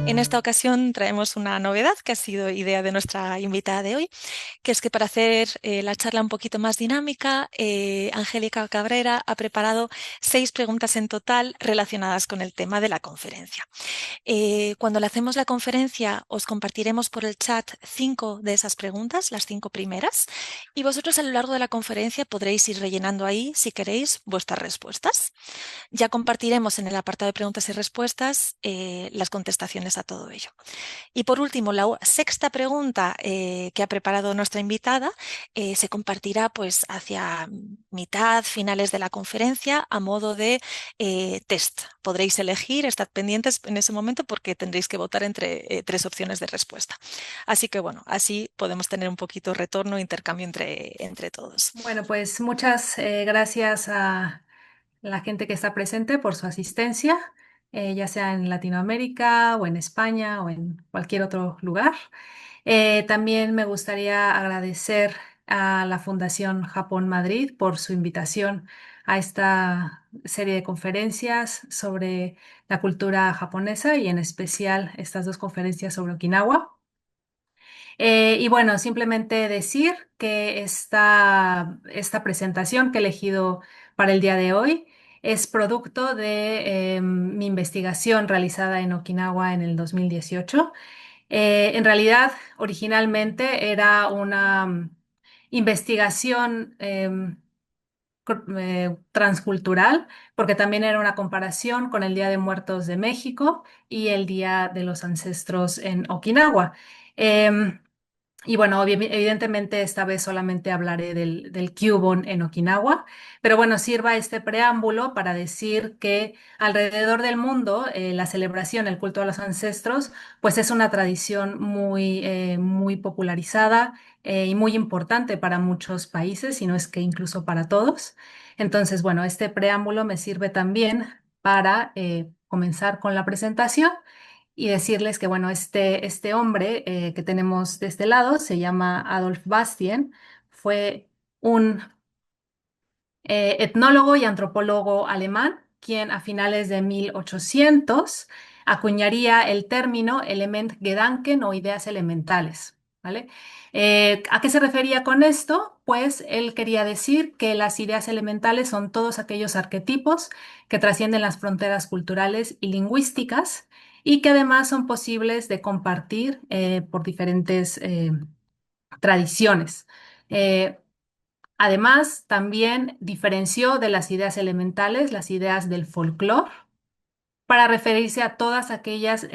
En esta ocasión traemos una novedad que ha sido idea de nuestra invitada de hoy, que es que para hacer la charla un poquito más dinámica, Angélica Cabrera ha preparado 6 preguntas en total relacionadas con el tema de la conferencia. Cuando le hacemos la conferencia, os compartiremos por el chat 5 de esas preguntas, las 5 primeras, y vosotros a lo largo de la conferencia podréis ir rellenando ahí, si queréis, vuestras respuestas. Ya compartiremos en el apartado de preguntas y respuestas las contestaciones a todo ello. Y por último, la sexta pregunta que ha preparado nuestra invitada se compartirá pues hacia mitad, finales de la conferencia a modo de test. Podréis elegir, estad pendientes en ese momento porque tendréis que votar entre 3 opciones de respuesta. Así que bueno, así podemos tener un poquito retorno, intercambio entre todos. Bueno, pues muchas gracias a la gente que está presente por su asistencia, ya sea en Latinoamérica o en España o en cualquier otro lugar. También me gustaría agradecer a la Fundación Japón Madrid por su invitación a esta serie de conferencias sobre la cultura japonesa y en especial estas 2 conferencias sobre Okinawa. Y bueno, simplemente decir que esta presentación que he elegido para el día de hoy es producto de mi investigación realizada en Okinawa en el 2018. En realidad, originalmente era una investigación transcultural, porque también era una comparación con el Día de Muertos de México y el Día de los Ancestros en Okinawa. Em, y bueno, evidentemente esta vez solamente hablaré del Kyubon en Okinawa, pero bueno, sirva este preámbulo para decir que alrededor del mundo la celebración, el culto a los ancestros, pues es una tradición muy popularizada y muy importante para muchos países, si no es que incluso para todos. Entonces, bueno, este preámbulo me sirve también para comenzar con la presentación y decirles que, bueno, este hombre que tenemos de este lado se llama Adolf Bastien, fue un etnólogo y antropólogo alemán, quien a finales de 1800 acuñaría el término Elementgedanken o ideas elementales, ¿vale? ¿A qué se refería con esto? Pues él quería decir que las ideas elementales son todos aquellos arquetipos que trascienden las fronteras culturales y lingüísticas y que además son posibles de compartir por diferentes tradiciones. Eh, Además, también diferenció de las ideas elementales las ideas del folclore para referirse a todas aquellas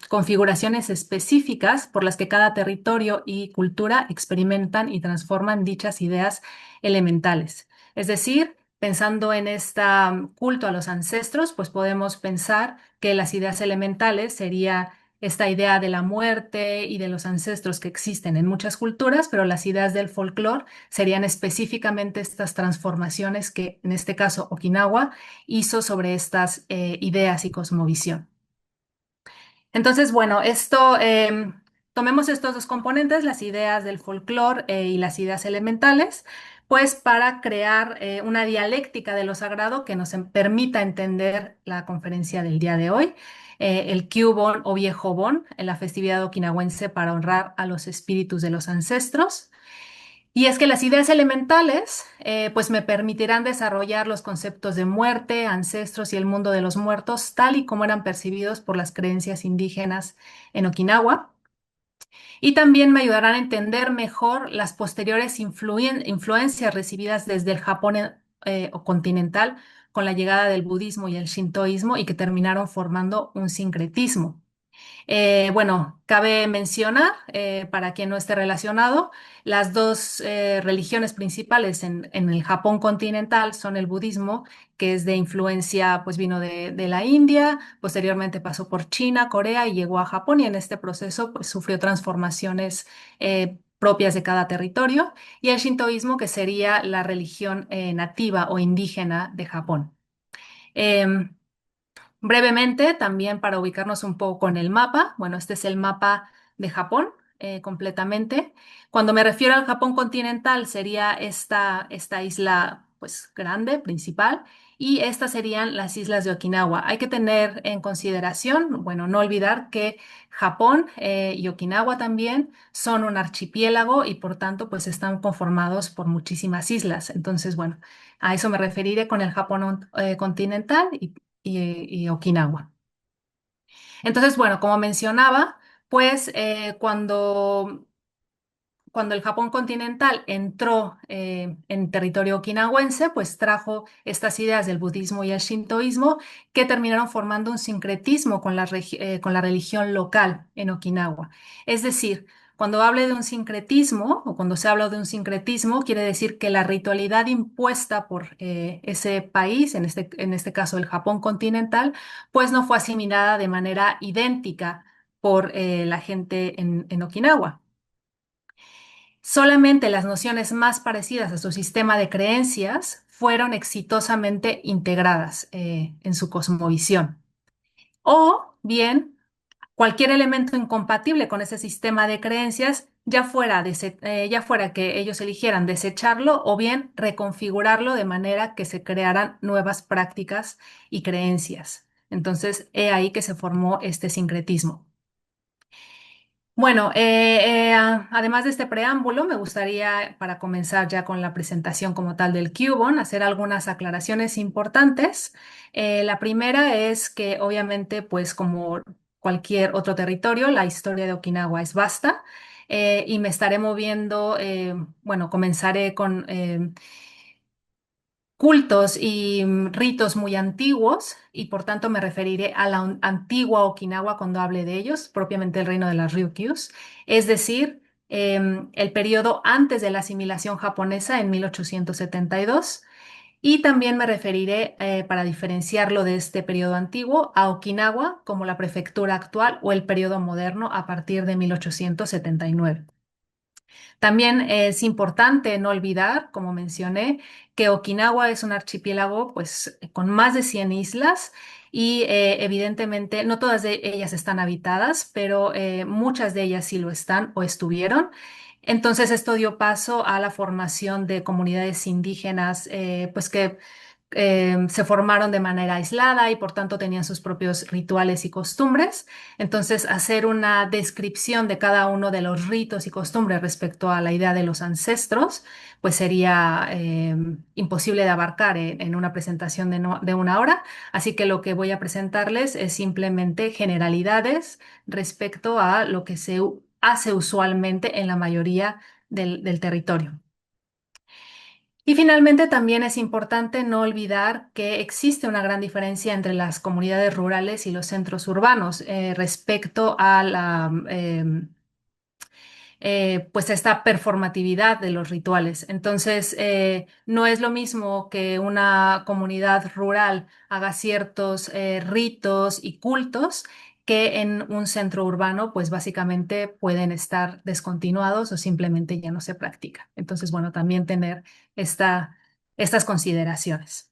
configuraciones específicas por las que cada territorio y cultura experimentan y transforman dichas ideas elementales. Es decir, pensando en este culto a los ancestros, pues podemos pensar que las ideas elementales sería esta idea de la muerte y de los ancestros que existen en muchas culturas, pero las ideas del folclore serían específicamente estas transformaciones que, en este caso, Okinawa hizo sobre estas ideas y cosmovisión. Entonces, bueno, tomemos estos 2 componentes, las ideas del folclore y las ideas elementales, pues para crear una dialéctica de lo sagrado que nos permita entender la conferencia del día de hoy, el Kyubon o Viejo Bon, en la festividad okinawense para honrar a los espíritus de los ancestros. Y es que las ideas elementales, pues me permitirán desarrollar los conceptos de muerte, ancestros y el mundo de los muertos, tal y como eran percibidos por las creencias indígenas en Okinawa. Y también me ayudarán a entender mejor las posteriores influencias recibidas desde el Japón o continental con la llegada del budismo y el shintoísmo y que terminaron formando un sincretismo. Bueno, cabe mencionar, para quien no esté relacionado, las dos religiones principales en el Japón continental son el budismo, que es de influencia, pues vino de la India, posteriormente pasó por China, Corea y llegó a Japón y en este proceso pues sufrió transformaciones propias de cada territorio, y el shintoísmo, que sería la religión nativa o indígena de Japón. Em, Brevemente, también para ubicarnos un poco en el mapa, bueno, este es el mapa de Japón completamente. Cuando me refiero al Japón continental, sería esta isla pues grande, principal, y estas serían las islas de Okinawa. Hay que tener en consideración, bueno, no olvidar que Japón y Okinawa también son un archipiélago y por tanto pues están conformados por muchísimas islas. Entonces, bueno, a eso me referiré con el Japón continental y Okinawa. Entonces, bueno, como mencionaba, pues cuando el Japón continental entró en territorio okinawense, pues trajo estas ideas del budismo y el shintoísmo que terminaron formando un sincretismo con con la religión local en Okinawa. Es decir, cuando hable de un sincretismo o cuando se habla de un sincretismo, quiere decir que la ritualidad impuesta por ese país, en este caso el Japón continental, pues no fue asimilada de manera idéntica por la gente en Okinawa. Solamente las nociones más parecidas a su sistema de creencias fueron exitosamente integradas en su cosmovisión. O bien, cualquier elemento incompatible con ese sistema de creencias, ya fuera que ellos eligieran desecharlo o bien reconfigurarlo de manera que se crearan nuevas prácticas y creencias. Entonces, he ahí que se formó este sincretismo. Bueno, además de este preámbulo, me gustaría, para comenzar ya con la presentación como tal del Cubon, hacer algunas aclaraciones importantes. La primera es que obviamente, pues como cualquier otro territorio, la historia de Okinawa es vasta y me estaré moviendo, bueno, comenzaré con cultos y ritos muy antiguos y por tanto me referiré a la antigua Okinawa cuando hable de ellos, propiamente el reino de las Ryukyus, es decir, el periodo antes de la asimilación japonesa en 1872. Y también me referiré, para diferenciarlo de este periodo antiguo, a Okinawa como la prefectura actual o el periodo moderno a partir de 1879. También es importante no olvidar, como mencioné, que Okinawa es un archipiélago pues con más de 100 islas y evidentemente no todas de ellas están habitadas, pero muchas de ellas sí lo están o estuvieron. Entonces esto dio paso a la formación de comunidades indígenas pues que se formaron de manera aislada y por tanto tenían sus propios rituales y costumbres. Entonces, hacer una descripción de cada uno de los ritos y costumbres respecto a la idea de los ancestros, pues sería imposible de abarcar en una presentación de una hora. Así que lo que voy a presentarles es simplemente generalidades respecto a lo que se hace usualmente en la mayoría del territorio. Y finalmente también es importante no olvidar que existe una gran diferencia entre las comunidades rurales y los centros urbanos respecto a pues esta performatividad de los rituales. Entonces, no es lo mismo que una comunidad rural haga ciertos ritos y cultos que en un centro urbano, pues básicamente pueden estar descontinuados o simplemente ya no se practican. Entonces, bueno, también tener estas consideraciones.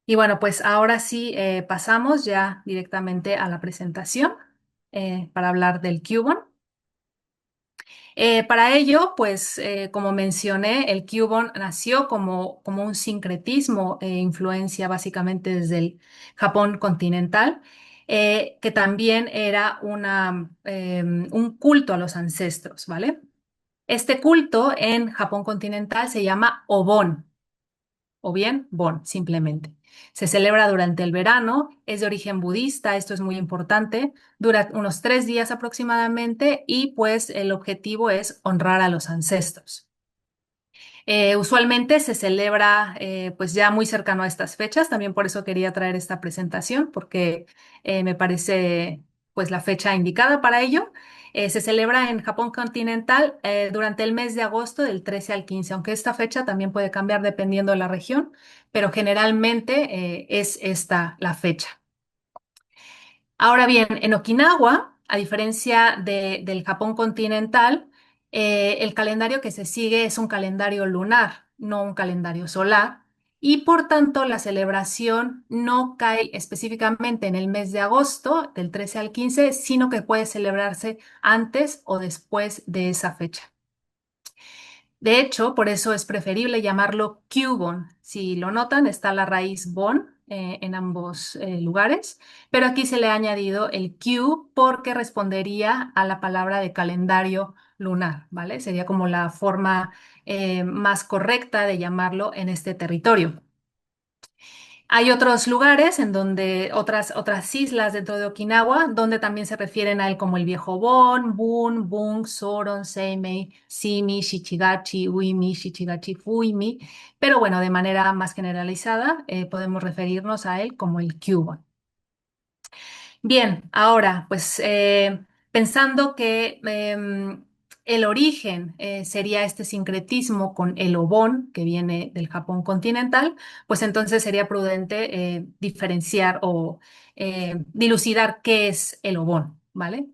Y bueno, pues ahora sí pasamos ya directamente a la presentación para hablar del Cubon. Para ello, pues como mencioné, el Cubon nació como un sincretismo e influencia básicamente desde el Japón continental, que también era un culto a los ancestros, ¿vale? Este culto en Japón continental se llama Obon o bien Bon, simplemente. Se celebra durante el verano, es de origen budista, esto es muy importante, dura unos 3 días aproximadamente y pues el objetivo es honrar a los ancestros. Usualmente se celebra pues ya muy cercano a estas fechas, también por eso quería traer esta presentación, porque me parece pues la fecha indicada para ello. Se celebra en Japón continental durante el mes de agosto del 13 al 15, aunque esta fecha también puede cambiar dependiendo de la región, pero generalmente es esta la fecha. Ahora bien, en Okinawa, a diferencia del Japón continental, el calendario que se sigue es un calendario lunar, no un calendario solar, y por tanto la celebración no cae específicamente en el mes de agosto, del 13 al 15, sino que puede celebrarse antes o después de esa fecha. De hecho, por eso es preferible llamarlo Cubon. Si lo notan, está la raíz bon en ambos lugares, pero aquí se le ha añadido el Q porque respondería a la palabra de calendario lunar, ¿vale? Sería como la forma más correcta de llamarlo en este territorio. Hay otros lugares en donde, otras islas dentro de Okinawa, donde también se refieren a él como el viejo Bon, Bun, Bung, Soron, Seimei, Simi, Shichigachi, Uimi, Shichigachi, Fuimi. Pero bueno, de manera más generalizada, podemos referirnos a él como el Kyubon. Bien, ahora, pues pensando que el origen sería este sincretismo con el obón, que viene del Japón continental, pues entonces sería prudente diferenciar o dilucidar qué es el obón, ¿vale?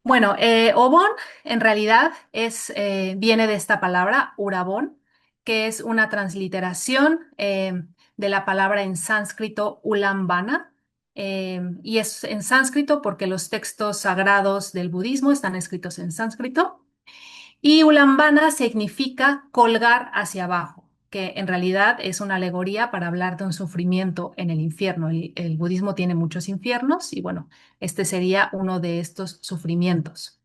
Bueno, obon en realidad viene de esta palabra, urabón, que es una transliteración de la palabra en sánscrito ulambana, y es en sánscrito porque los textos sagrados del budismo están escritos en sánscrito. Y ulambana significa colgar hacia abajo, que en realidad es una alegoría para hablar de un sufrimiento en el infierno. El budismo tiene muchos infiernos y bueno, este sería uno de estos sufrimientos.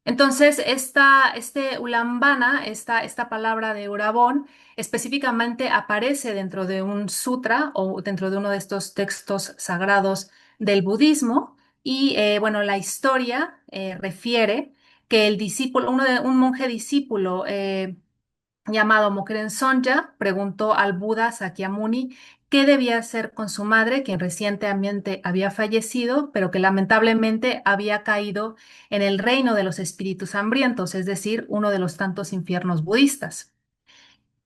Entonces, este ulambana, esta palabra de Urabón, específicamente aparece dentro de un sutra o dentro de uno de estos textos sagrados del budismo. Y bueno, la historia refiere que el discípulo, un monje discípulo llamado Mokren Sonja preguntó al Buda Sakyamuni qué debía hacer con su madre, quien recientemente había fallecido, pero que lamentablemente había caído en el reino de los espíritus hambrientos, es decir, uno de los tantos infiernos budistas.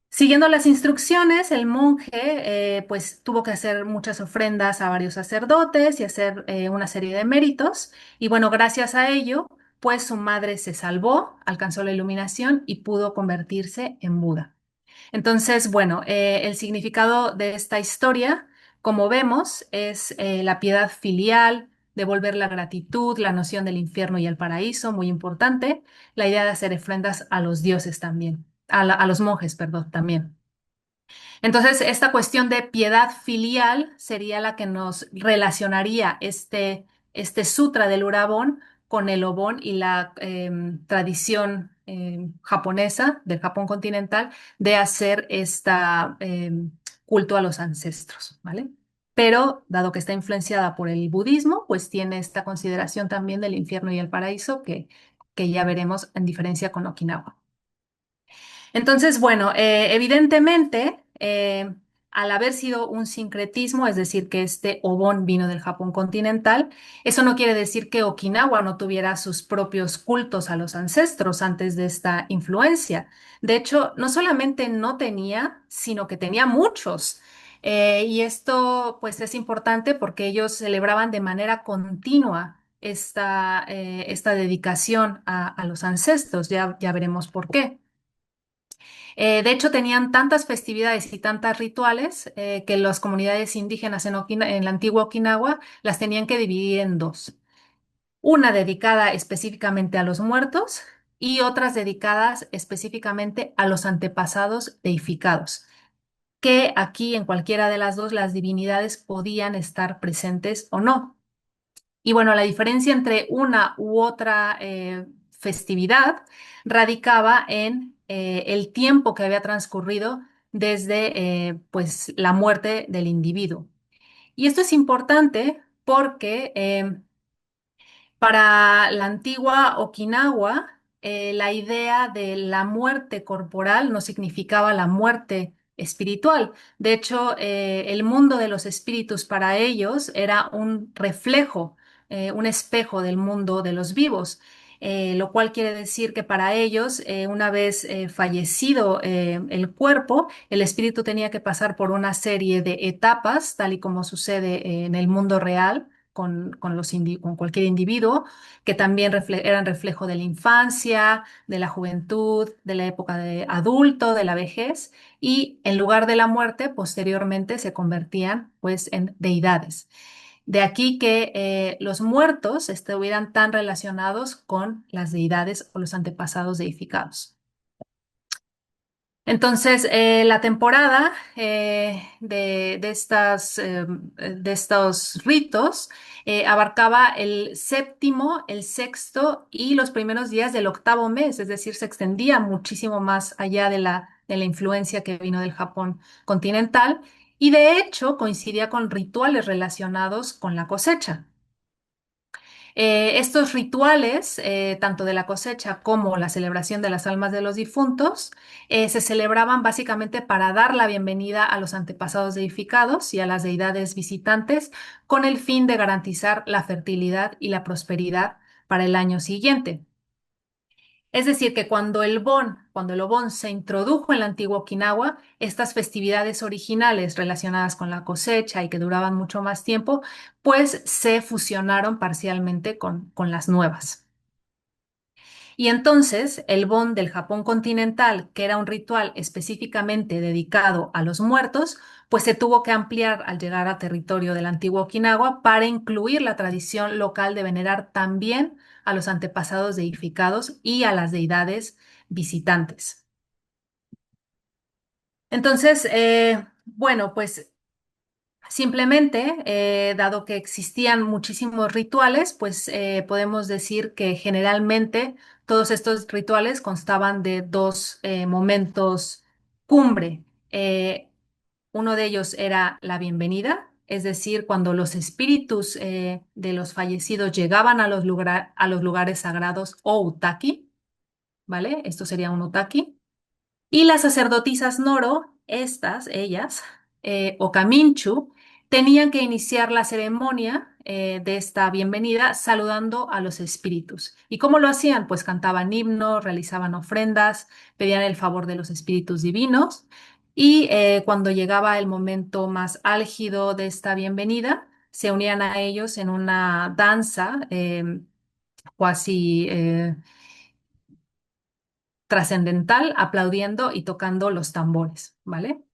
Siguiendo las instrucciones, el monje pues tuvo que hacer muchas ofrendas a varios sacerdotes y hacer una serie de méritos. Y bueno, gracias a ello, pues su madre se salvó, alcanzó la iluminación y pudo convertirse en Buda. Entonces, bueno, el significado de esta historia, como vemos, es la piedad filial, devolver la gratitud, la noción del infierno y el paraíso, muy importante, la idea de hacer ofrendas a los dioses también, a los monjes, perdón, también. Entonces, esta cuestión de piedad filial sería la que nos relacionaría este sutra del Urabón con el Obón y la tradición japonesa del Japón continental de hacer esta culto a los ancestros, ¿vale? Pero dado que está influenciada por el budismo, pues tiene esta consideración también del infierno y el paraíso que ya veremos en diferencia con Okinawa. Entonces, bueno, evidentemente, al haber sido un sincretismo, es decir, que este obón vino del Japón continental, eso no quiere decir que Okinawa no tuviera sus propios cultos a los ancestros antes de esta influencia. De hecho, no solamente no tenía, sino que tenía muchos. Y esto, pues, es importante porque ellos celebraban de manera continua esta dedicación a los ancestros. Ya veremos por qué. De hecho, tenían tantas festividades y tantas rituales que las comunidades indígenas en la antigua Okinawa las tenían que dividir en dos. Una dedicada específicamente a los muertos y otras dedicadas específicamente a los antepasados deificados, que aquí en cualquiera de las dos las divinidades podían estar presentes o no. Y bueno, la diferencia entre una u otra festividad radicaba en el tiempo que había transcurrido desde pues, la muerte del individuo. Y esto es importante porque para la antigua Okinawa, la idea de la muerte corporal no significaba la muerte espiritual. De hecho, el mundo de los espíritus para ellos era un reflejo, un espejo del mundo de los vivos. Lo cual quiere decir que para ellos, una vez fallecido el cuerpo, el espíritu tenía que pasar por una serie de etapas, tal y como sucede en el mundo real con cualquier individuo, que también eran reflejo de la infancia, de la juventud, de la época de adulto, de la vejez, y en lugar de la muerte, posteriormente se convertían pues en deidades. De aquí que los muertos estuvieran tan relacionados con las deidades o los antepasados deificados. Entonces, la temporada de estos ritos abarcaba el séptimo, el sexto y los primeros días del octavo mes, es decir, se extendía muchísimo más allá de la influencia que vino del Japón continental y de hecho coincidía con rituales relacionados con la cosecha. Estos rituales, tanto de la cosecha como la celebración de las almas de los difuntos, se celebraban básicamente para dar la bienvenida a los antepasados deificados y a las deidades visitantes con el fin de garantizar la fertilidad y la prosperidad para el año siguiente. Es decir, que cuando el Obon se introdujo en la antigua Okinawa, estas festividades originales relacionadas con la cosecha y que duraban mucho más tiempo, pues se fusionaron parcialmente con las nuevas. Y entonces el Bon del Japón continental, que era un ritual específicamente dedicado a los muertos, pues se tuvo que ampliar al llegar a territorio de la antigua Okinawa para incluir la tradición local de venerar también a los antepasados deificados y a las deidades visitantes. Entonces, bueno, pues simplemente, dado que existían muchísimos rituales, pues podemos decir que generalmente todos estos rituales constaban de dos momentos cumbre. Eh, Uno de ellos era la bienvenida, es decir, cuando los espíritus de los fallecidos llegaban a los lugares sagrados o utaki, ¿vale? Esto sería un utaki. Y las sacerdotisas Noro, ellas, o Kaminchu, tenían que iniciar la ceremonia de esta bienvenida saludando a los espíritus. ¿Y cómo lo hacían? Pues cantaban himnos, realizaban ofrendas, pedían el favor de los espíritus divinos y cuando llegaba el momento más álgido de esta bienvenida, se unían a ellos en una danza cuasi trascendental, aplaudiendo y tocando los tambores, ¿vale?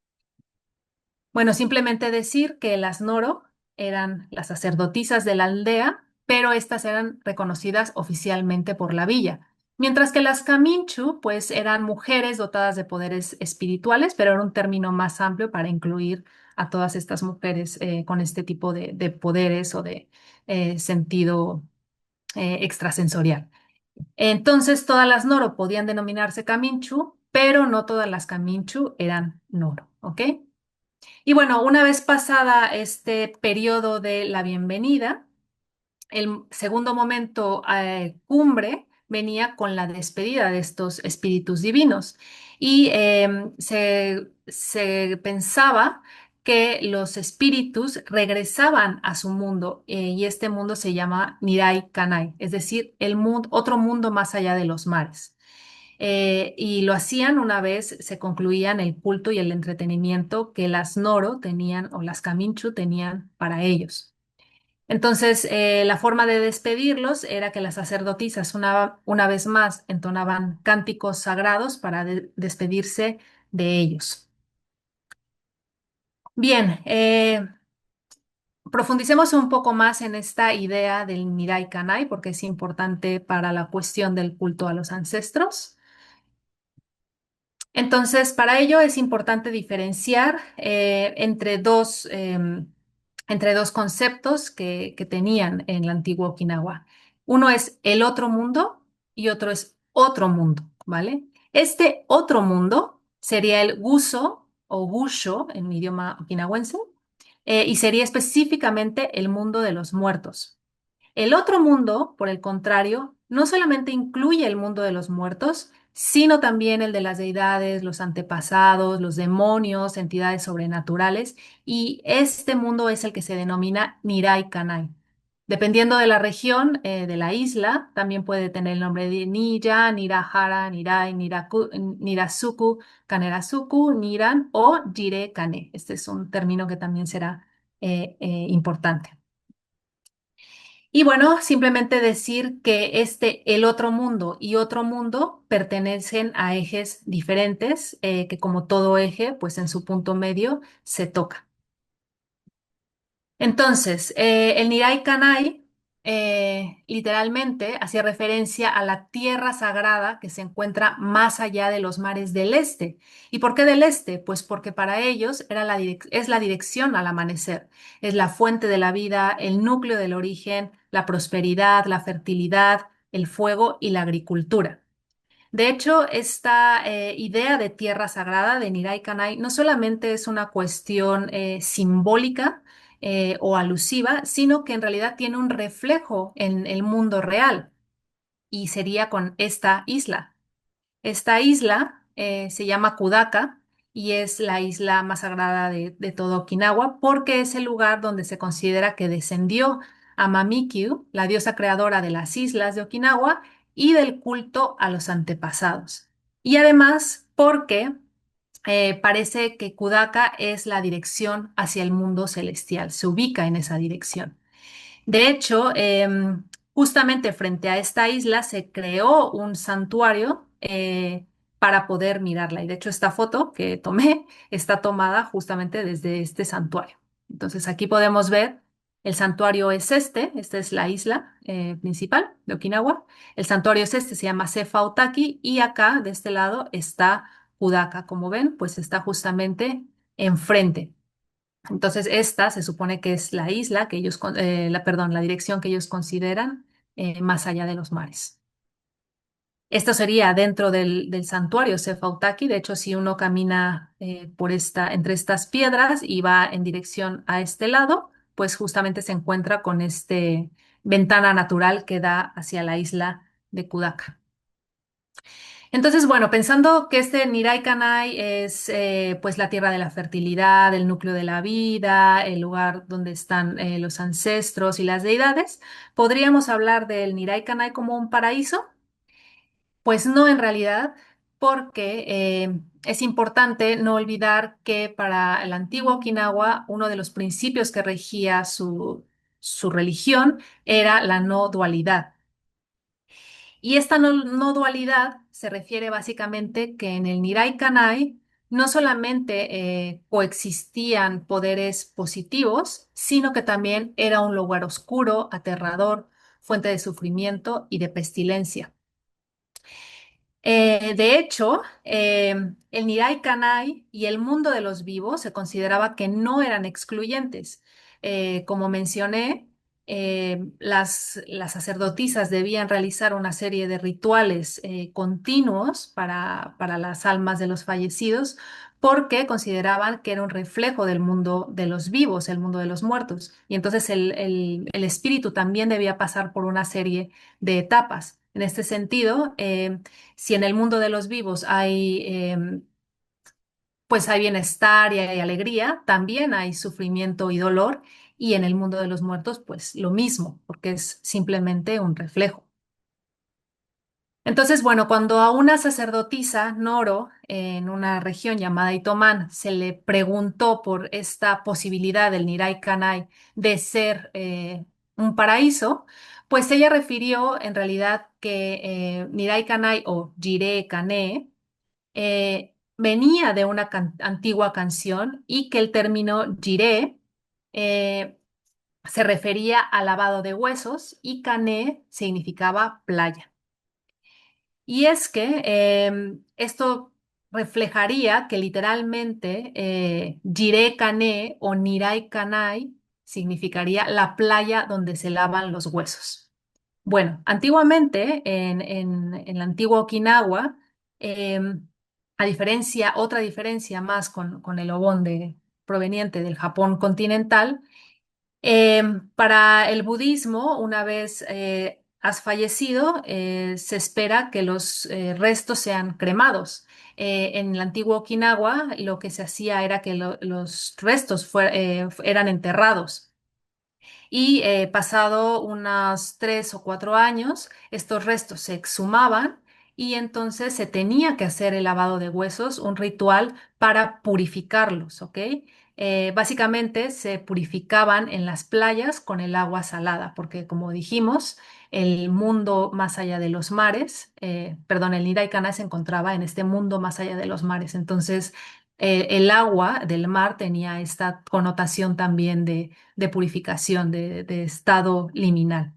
Bueno, simplemente decir que las Noro eran las sacerdotisas de la aldea, pero estas eran reconocidas oficialmente por la villa, mientras que las Kaminchu, pues eran mujeres dotadas de poderes espirituales, pero era un término más amplio para incluir a todas estas mujeres con este tipo de poderes o de sentido extrasensorial. Entonces, todas las Noro podían denominarse Kaminchu, pero no todas las Kaminchu eran Noro, ¿ok? Y bueno, una vez pasada este periodo de la bienvenida, el segundo momento cumbre venía con la despedida de estos espíritus divinos y se pensaba que los espíritus regresaban a su mundo y este mundo se llama Nirai Kanai, es decir, el mundo, otro mundo más allá de los mares. Y lo hacían una vez se concluían el culto y el entretenimiento que las Noro tenían o las Kaminchu tenían para ellos. Entonces, la forma de despedirlos era que las sacerdotisas una vez más entonaban cánticos sagrados para despedirse de ellos. Bien, profundicemos un poco más en esta idea del Nirai Kanai porque es importante para la cuestión del culto a los ancestros. Entonces, para ello es importante diferenciar entre dos conceptos que tenían en la antigua Okinawa. Uno es el otro mundo y otro es otro mundo, ¿vale? Este otro mundo sería el Guso o Gusho en mi idioma okinawense y sería específicamente el mundo de los muertos. El otro mundo, por el contrario, no solamente incluye el mundo de los muertos, sino también el de las deidades, los antepasados, los demonios, entidades sobrenaturales, y este mundo es el que se denomina Nirai Kanai. Dependiendo de la región de la isla, también puede tener el nombre de Niya, Nirahara, Nirai, Nirasuku, Kanerasuku, Niran o Jire Kane. Este es un término que también será importante. Y bueno, simplemente decir que el otro mundo y otro mundo pertenecen a ejes diferentes, que como todo eje, pues en su punto medio se toca. Entonces, el Nirai Kanai literalmente hacía referencia a la tierra sagrada que se encuentra más allá de los mares del este. ¿Y por qué del este? Pues porque para ellos es la dirección al amanecer, es la fuente de la vida, el núcleo del origen, la prosperidad, la fertilidad, el fuego y la agricultura. De hecho, esta idea de tierra sagrada de Nirai Kanai no solamente es una cuestión simbólica o alusiva, sino que en realidad tiene un reflejo en el mundo real y sería con esta isla. Esta isla se llama Kudaka y es la isla más sagrada de todo Okinawa porque es el lugar donde se considera que descendió a Mamikyu, la diosa creadora de las islas de Okinawa y del culto a los antepasados. Y además porque parece que Kudaka es la dirección hacia el mundo celestial, se ubica en esa dirección. De hecho, justamente frente a esta isla se creó un santuario para poder mirarla. Y de hecho, esta foto que tomé está tomada justamente desde este santuario. Entonces, aquí podemos ver, el santuario es esta es la isla principal de Okinawa. El santuario es este, se llama Sefa Otaki, y acá, de este lado, está Kudaka. Como ven, pues está justamente enfrente. Entonces, esta se supone que es la isla que ellos, perdón, la dirección que ellos consideran más allá de los mares. Esto sería dentro del santuario Sefautaki. De hecho, si uno camina entre estas piedras y va en dirección a este lado, pues justamente se encuentra con este ventana natural que da hacia la isla de Kudaka. Entonces, bueno, pensando que este Nirai Kanai es pues la tierra de la fertilidad, el núcleo de la vida, el lugar donde están los ancestros y las deidades, ¿podríamos hablar del Nirai Kanai como un paraíso? Pues no en realidad, porque es importante no olvidar que para el antiguo Okinawa uno de los principios que regía su religión era la no dualidad. Y esta no dualidad se refiere básicamente que en el Nirai Kanai no solamente coexistían poderes positivos, sino que también era un lugar oscuro, aterrador, fuente de sufrimiento y de pestilencia. De hecho, el Nirai Kanai y el mundo de los vivos se consideraba que no eran excluyentes. Como mencioné, las sacerdotisas debían realizar una serie de rituales continuos para las almas de los fallecidos porque consideraban que era un reflejo del mundo de los vivos, el mundo de los muertos. Y entonces el espíritu también debía pasar por una serie de etapas. En este sentido, si en el mundo de los vivos pues hay bienestar y hay alegría, también hay sufrimiento y dolor, y en el mundo de los muertos, pues lo mismo, porque es simplemente un reflejo. Entonces, bueno, cuando a una sacerdotisa Noro en una región llamada Itoman se le preguntó por esta posibilidad del Nirai Kanai de ser un paraíso, pues ella refirió en realidad que Nirai Kanai o Jireh Kane venía de una antigua canción y que el término Jireh eh, se refería a lavado de huesos y Kane significaba playa. Y es que esto reflejaría que literalmente Jireh Kane o Nirai Kanai significaría la playa donde se lavan los huesos. Bueno, antiguamente en la antigua Okinawa, otra diferencia más con el obón proveniente del Japón continental, para el budismo, una vez has fallecido, se espera que los restos sean cremados. En la antigua Okinawa, lo que se hacía era que los restos eran enterrados. Y pasado unos 3 o 4 años, estos restos se exhumaban y entonces se tenía que hacer el lavado de huesos, un ritual para purificarlos, ¿ok? Básicamente se purificaban en las playas con el agua salada, porque como dijimos, el mundo más allá de los mares, perdón, el Nirai Kanai se encontraba en este mundo más allá de los mares. Entonces, el agua del mar tenía esta connotación también de purificación, de estado liminal.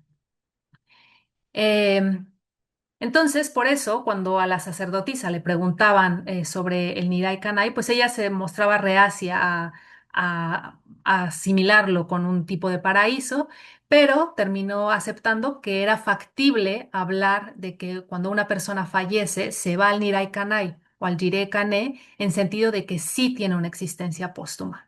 Em, entonces, por eso, cuando a la sacerdotisa le preguntaban sobre el Nirai Kanai, pues ella se mostraba reacia a asimilarlo con un tipo de paraíso, pero terminó aceptando que era factible hablar de que cuando una persona fallece, se va al Nirai Kanai o al Jireh Kanai, en sentido de que sí tiene una existencia póstuma.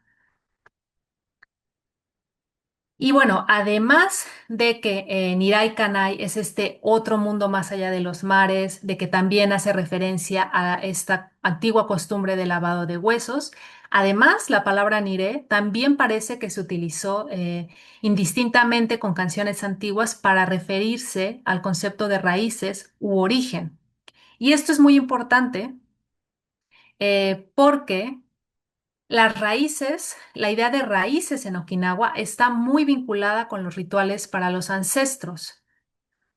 Y bueno, además de que Nirai Kanai es este otro mundo más allá de los mares, de que también hace referencia a esta antigua costumbre de lavado de huesos, además la palabra Niré también parece que se utilizó indistintamente con canciones antiguas para referirse al concepto de raíces u origen. Y esto es muy importante porque las raíces, la idea de raíces en Okinawa está muy vinculada con los rituales para los ancestros.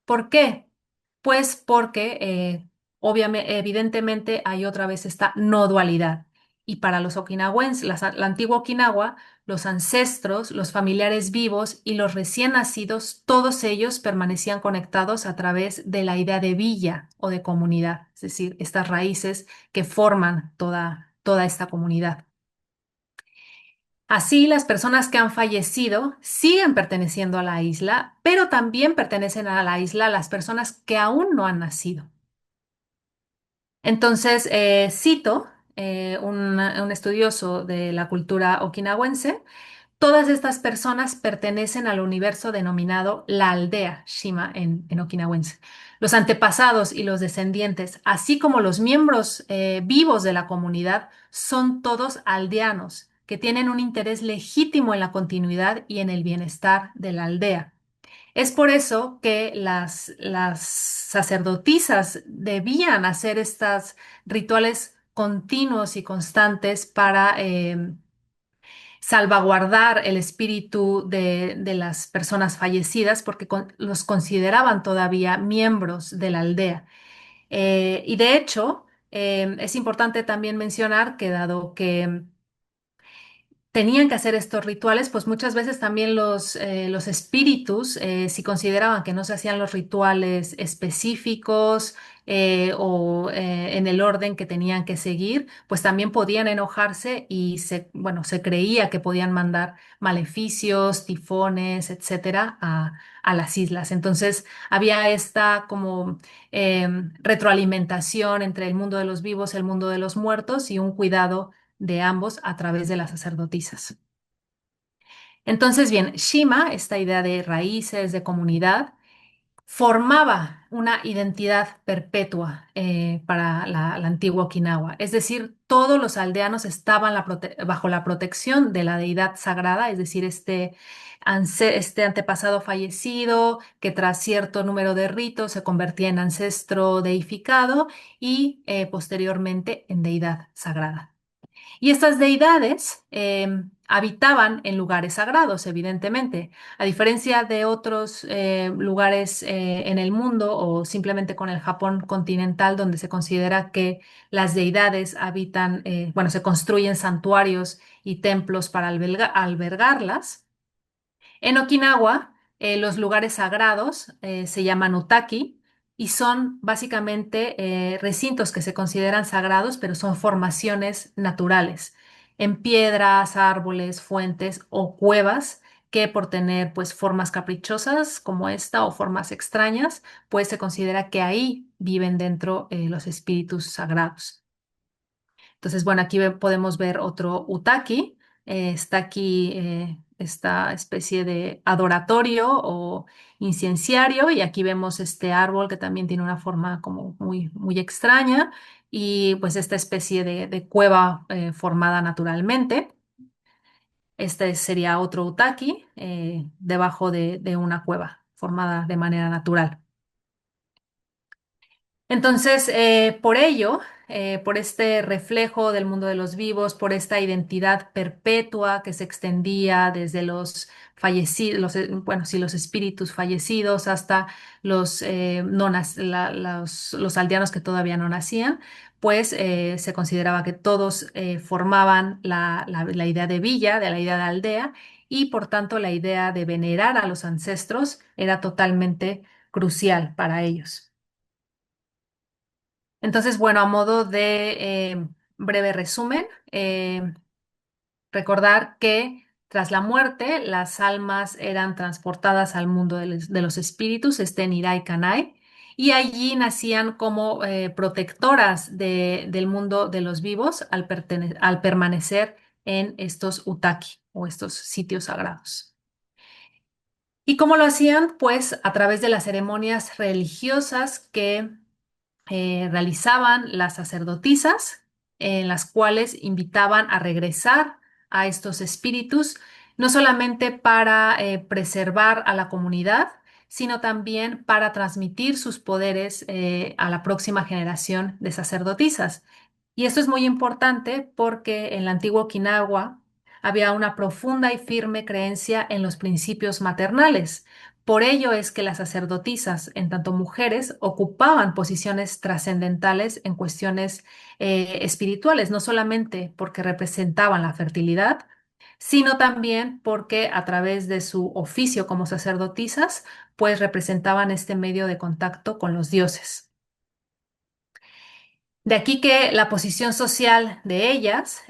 ¿Por qué? Pues porque obviamente, evidentemente hay otra vez esta no dualidad. Y para los okinawenses, la antigua Okinawa, los ancestros, los familiares vivos y los recién nacidos, todos ellos permanecían conectados a través de la idea de villa o de comunidad, es decir, estas raíces que forman toda esta comunidad. Así, las personas que han fallecido siguen perteneciendo a la isla, pero también pertenecen a la isla las personas que aún no han nacido. Entonces, cito un estudioso de la cultura okinawense. Todas estas personas pertenecen al universo denominado la aldea Shima en okinawense. Los antepasados y los descendientes, así como los miembros vivos de la comunidad, son todos aldeanos que tienen un interés legítimo en la continuidad y en el bienestar de la aldea. Es por eso que las sacerdotisas debían hacer estos rituales continuos y constantes para salvaguardar el espíritu de las personas fallecidas porque los consideraban todavía miembros de la aldea. Y de hecho, es importante también mencionar que dado que tenían que hacer estos rituales, pues muchas veces también los espíritus, si consideraban que no se hacían los rituales específicos en el orden que tenían que seguir, pues también podían enojarse y bueno, se creía que podían mandar maleficios, tifones, etcétera, a las islas. Entonces había esta como retroalimentación entre el mundo de los vivos, el mundo de los muertos y un cuidado de ambos a través de las sacerdotisas. Entonces, bien, Shima, esta idea de raíces, de comunidad, formaba una identidad perpetua para la antigua Okinawa. Es decir, todos los aldeanos estaban bajo la protección de la deidad sagrada, es decir, este antepasado fallecido que tras cierto número de ritos se convertía en ancestro deificado y posteriormente en deidad sagrada. Y estas deidades habitaban en lugares sagrados, evidentemente, a diferencia de otros lugares en el mundo o simplemente con el Japón continental, donde se considera que las deidades habitan, bueno, se construyen santuarios y templos para albergarlas. En Okinawa, los lugares sagrados se llaman utaki y son básicamente recintos que se consideran sagrados, pero son formaciones naturales en piedras, árboles, fuentes o cuevas que por tener pues formas caprichosas como esta o formas extrañas, pues se considera que ahí viven dentro los espíritus sagrados. Entonces, bueno, aquí podemos ver otro utaki. Está aquí esta especie de adoratorio o incienciario y aquí vemos este árbol que también tiene una forma como muy, muy extraña y pues esta especie de cueva formada naturalmente. Este sería otro utaki debajo de una cueva formada de manera natural. Entonces, por ello, por este reflejo del mundo de los vivos, por esta identidad perpetua que se extendía desde los fallecidos, bueno, sí, los espíritus fallecidos hasta los aldeanos que todavía no nacían, pues se consideraba que todos formaban la idea de villa, de la idea de aldea, y por tanto la idea de venerar a los ancestros era totalmente crucial para ellos. Entonces, bueno, a modo de breve resumen, recordar que tras la muerte las almas eran transportadas al mundo de los espíritus, este Nirai Kanai, y allí nacían como protectoras del mundo de los vivos al permanecer en estos utaki o estos sitios sagrados. ¿Y cómo lo hacían? Pues a través de las ceremonias religiosas que realizaban las sacerdotisas, en las cuales invitaban a regresar a estos espíritus, no solamente para preservar a la comunidad, sino también para transmitir sus poderes a la próxima generación de sacerdotisas. Y esto es muy importante porque en la antigua Okinawa había una profunda y firme creencia en los principios maternales. Por ello es que las sacerdotisas, en tanto mujeres, ocupaban posiciones trascendentales en cuestiones espirituales, no solamente porque representaban la fertilidad, sino también porque a través de su oficio como sacerdotisas, pues representaban este medio de contacto con los dioses. De aquí que la posición social de ellas,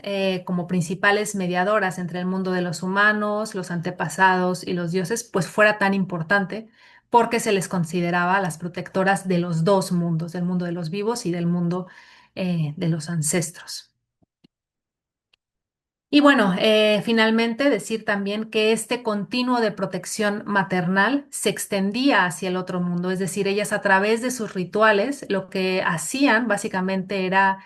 como principales mediadoras entre el mundo de los humanos, los antepasados y los dioses, pues fuera tan importante porque se les consideraba las protectoras de los dos mundos, del mundo de los vivos y del mundo, de los ancestros. Y bueno, finalmente decir también que este continuo de protección maternal se extendía hacia el otro mundo, es decir, ellas a través de sus rituales lo que hacían básicamente era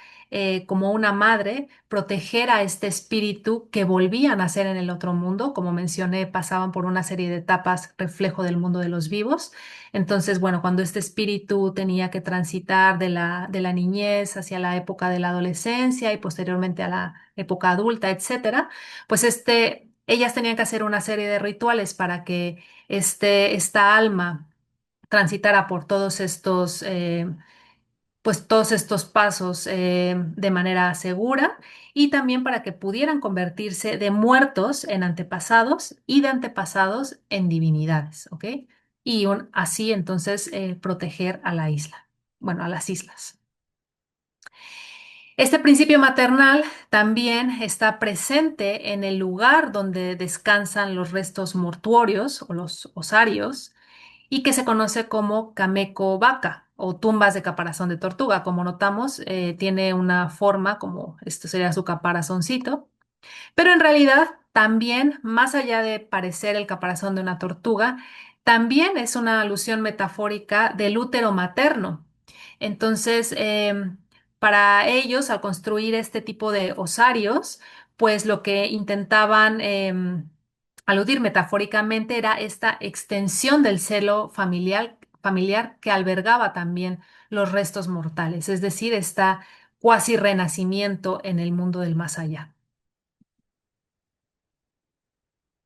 como una madre proteger a este espíritu que volvía a nacer en el otro mundo, como mencioné, pasaban por una serie de etapas reflejo del mundo de los vivos. Entonces, bueno, cuando este espíritu tenía que transitar de la niñez hacia la época de la adolescencia y posteriormente a la época adulta, etcétera, pues ellas tenían que hacer una serie de rituales para que esta alma transitara por pues todos estos pasos de manera segura y también para que pudieran convertirse de muertos en antepasados y de antepasados en divinidades, ¿ok? Y así entonces proteger a la isla, bueno, a las islas. Este principio maternal también está presente en el lugar donde descansan los restos mortuorios o los osarios y que se conoce como Kameko Baka o tumbas de caparazón de tortuga. Como notamos, tiene una forma como esto sería su caparazoncito, pero en realidad también, más allá de parecer el caparazón de una tortuga, también es una alusión metafórica del útero materno. Entonces, para ellos, al construir este tipo de osarios, pues lo que intentaban aludir metafóricamente era esta extensión del celo familiar que albergaba también los restos mortales, es decir, esta cuasi renacimiento en el mundo del más allá.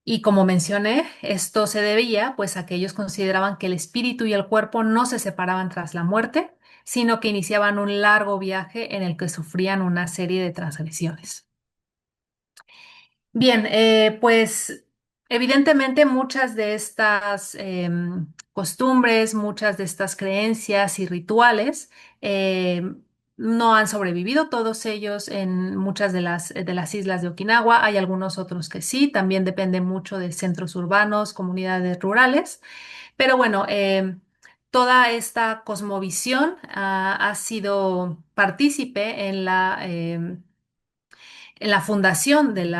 Y como mencioné, esto se debía pues a que ellos consideraban que el espíritu y el cuerpo no se separaban tras la muerte, sino que iniciaban un largo viaje en el que sufrían una serie de transgresiones. Bien, pues evidentemente muchas de estas costumbres, muchas de estas creencias y rituales no han sobrevivido, todos ellos en muchas de las islas de Okinawa. Hay algunos otros que sí, también depende mucho de centros urbanos, comunidades rurales, pero bueno, toda esta cosmovisión ha sido partícipe en la fundación del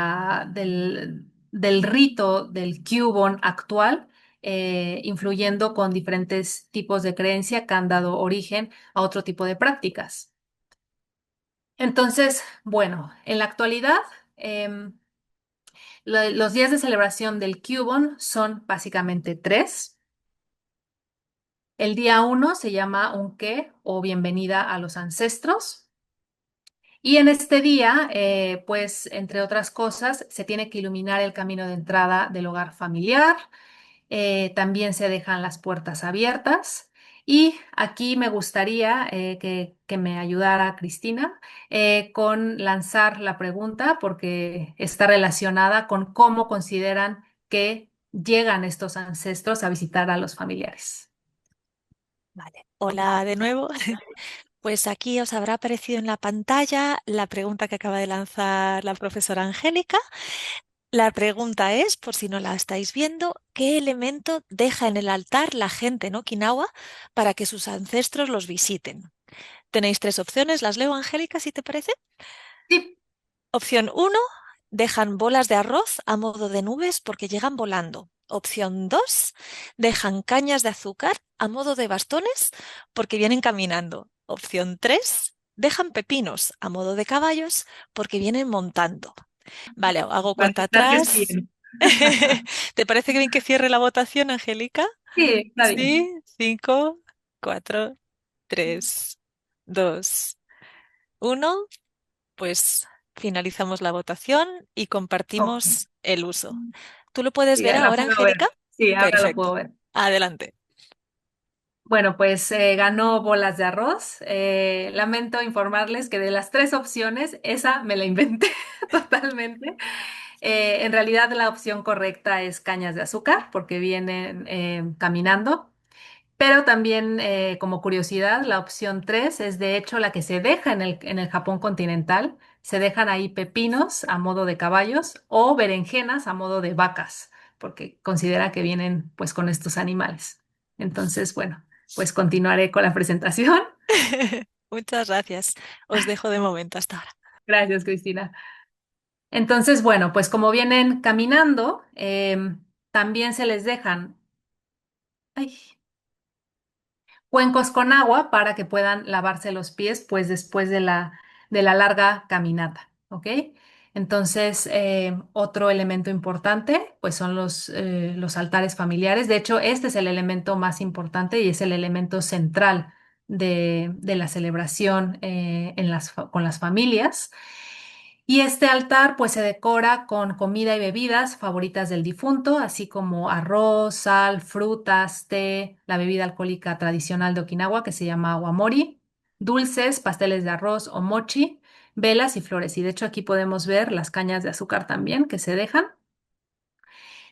rito del Kyubon actual, influyendo con diferentes tipos de creencia que han dado origen a otro tipo de prácticas. Entonces, bueno, en la actualidad, em, los días de celebración del Kyubon son básicamente tres. El día uno se llama un qué o bienvenida a los ancestros. Y en este día, pues, entre otras cosas, se tiene que iluminar el camino de entrada del hogar familiar. También se dejan las puertas abiertas. Y aquí me gustaría que me ayudara Cristina con lanzar la pregunta porque está relacionada con cómo consideran que llegan estos ancestros a visitar a los familiares. Vale. Hola de nuevo. Pues aquí os habrá aparecido en la pantalla la pregunta que acaba de lanzar la profesora Angélica. La pregunta es, por si no la estáis viendo, ¿qué elemento deja en el altar la gente en Okinawa para que sus ancestros los visiten? Tenéis tres opciones, las leo, Angélica, si te parece. Sí. Opción uno: dejan bolas de arroz a modo de nubes porque llegan volando. Opción 2: dejan cañas de azúcar a modo de bastones porque vienen caminando. Opción 3: dejan pepinos a modo de caballos porque vienen montando. Vale, hago cuenta Parece que es atrás. bien. ¿Te parece bien que cierre la votación, Angélica? Sí, está bien. Sí, 5, 4, 3, 2, 1. Pues finalizamos la votación y Ok. compartimos el uso. ¿Tú lo puedes Sí, ver la ahora, puedo ver. Angélica? Sí, ahora lo Perfecto. puedo ver. Adelante. Bueno, pues ganó bolas de arroz. Lamento informarles que de las tres opciones, esa me la inventé totalmente. En realidad la opción correcta es cañas de azúcar porque vienen caminando. Pero también, como curiosidad, la opción 3 es de hecho la que se deja en el Japón continental. Se dejan ahí pepinos a modo de caballos o berenjenas a modo de vacas, porque considera que vienen pues con estos animales. Entonces, bueno, pues continuaré con la presentación. Muchas gracias. Os dejo de momento hasta ahora. Gracias, Cristina. Entonces, bueno, pues como vienen caminando, también se les dejan. Ay, cuencos con agua para que puedan lavarse los pies, pues después de la larga caminata, ¿ok? Entonces, otro elemento importante, pues son los altares familiares. De hecho, este es el elemento más importante y es el elemento central de la celebración con las familias. Y este altar pues se decora con comida y bebidas favoritas del difunto, así como arroz, sal, frutas, té, la bebida alcohólica tradicional de Okinawa que se llama awamori, dulces, pasteles de arroz o mochi, velas y flores. Y de hecho aquí podemos ver las cañas de azúcar también que se dejan.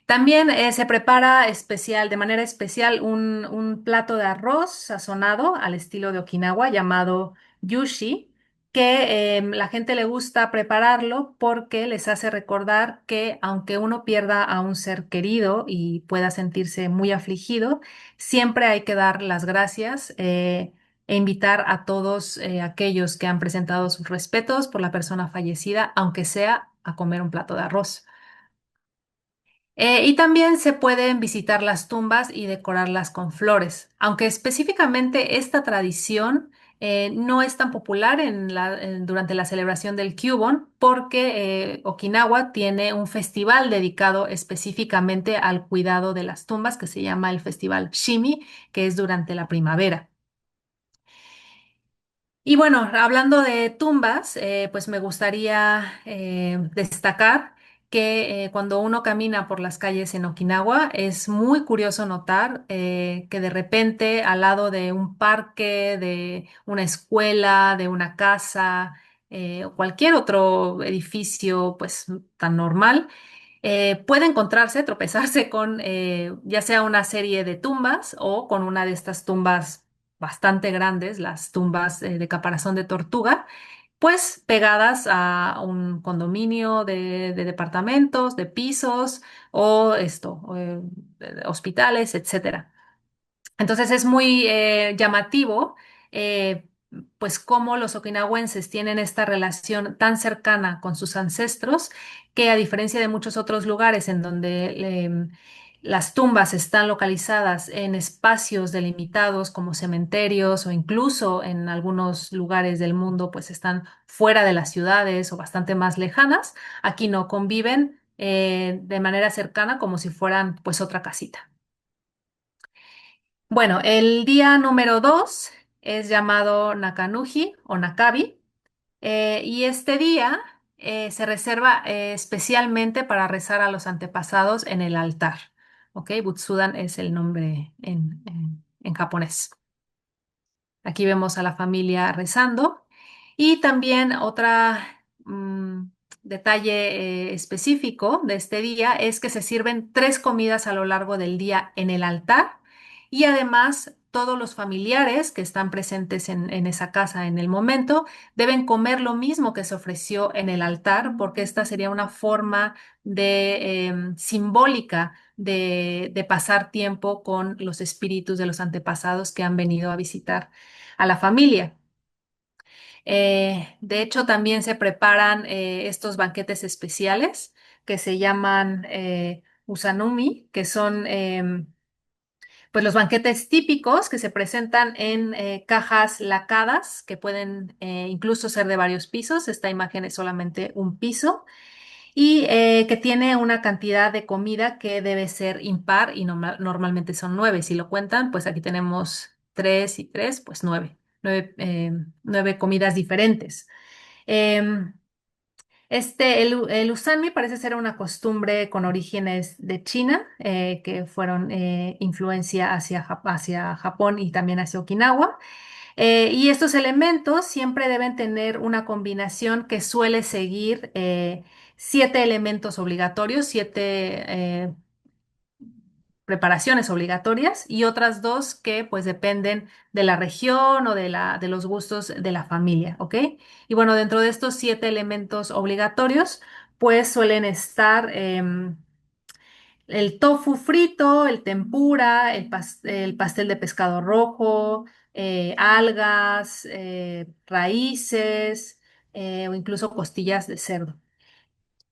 También se prepara de manera especial un plato de arroz sazonado al estilo de Okinawa llamado yushi, que la gente le gusta prepararlo porque les hace recordar que aunque uno pierda a un ser querido y pueda sentirse muy afligido, siempre hay que dar las gracias e invitar a todos aquellos que han presentado sus respetos por la persona fallecida, aunque sea a comer un plato de arroz. Y también se pueden visitar las tumbas y decorarlas con flores, aunque específicamente esta tradición no es tan popular durante la celebración del Kyubon, porque Okinawa tiene un festival dedicado específicamente al cuidado de las tumbas que se llama el Festival Shimi, que es durante la primavera. Y bueno, hablando de tumbas, pues me gustaría destacar que cuando uno camina por las calles en Okinawa es muy curioso notar que de repente al lado de un parque, de una escuela, de una casa o cualquier otro edificio pues tan normal, puede encontrarse, tropezarse con ya sea una serie de tumbas o con una de estas tumbas bastante grandes, las tumbas de caparazón de tortuga, pues pegadas a un condominio de departamentos, de pisos o hospitales, etcétera. Entonces es muy llamativo, eh, pues cómo los okinawenses tienen esta relación tan cercana con sus ancestros, que a diferencia de muchos otros lugares en donde las tumbas están localizadas en espacios delimitados como cementerios o incluso en algunos lugares del mundo, pues están fuera de las ciudades o bastante más lejanas, aquí no conviven de manera cercana como si fueran pues otra casita. Bueno, el día número 2 es llamado Nakanuji o Nakabi. Y este día se reserva especialmente para rezar a los antepasados en el altar. ¿Ok? Butsudan es el nombre en japonés. Aquí vemos a la familia rezando. Y también otra detalle específico de este día es que se sirven tres comidas a lo largo del día en el altar y además todos los familiares que están presentes en esa casa en el momento deben comer lo mismo que se ofreció en el altar porque esta sería una forma de simbólica de pasar tiempo con los espíritus de los antepasados que han venido a visitar a la familia. De hecho, también se preparan estos banquetes especiales que se llaman usanumi, que son pues los banquetes típicos que se presentan en cajas lacadas, que pueden incluso ser de varios pisos. Esta imagen es solamente un piso y que tiene una cantidad de comida que debe ser impar y normalmente son 9. Si lo cuentan, pues aquí tenemos 3 y 3, pues 9. 9 comidas diferentes. Em, el usami parece ser una costumbre con orígenes de China, que fueron influencia hacia Japón y también hacia Okinawa. Y estos elementos siempre deben tener una combinación que suele seguir 7 elementos obligatorios, 7 preparaciones obligatorias y otras dos que pues dependen de la región o de los gustos de la familia, ¿ok? Y bueno, dentro de estos 7 elementos obligatorios pues suelen estar el tofu frito, el tempura, el pastel de pescado rojo, algas, raíces o incluso costillas de cerdo.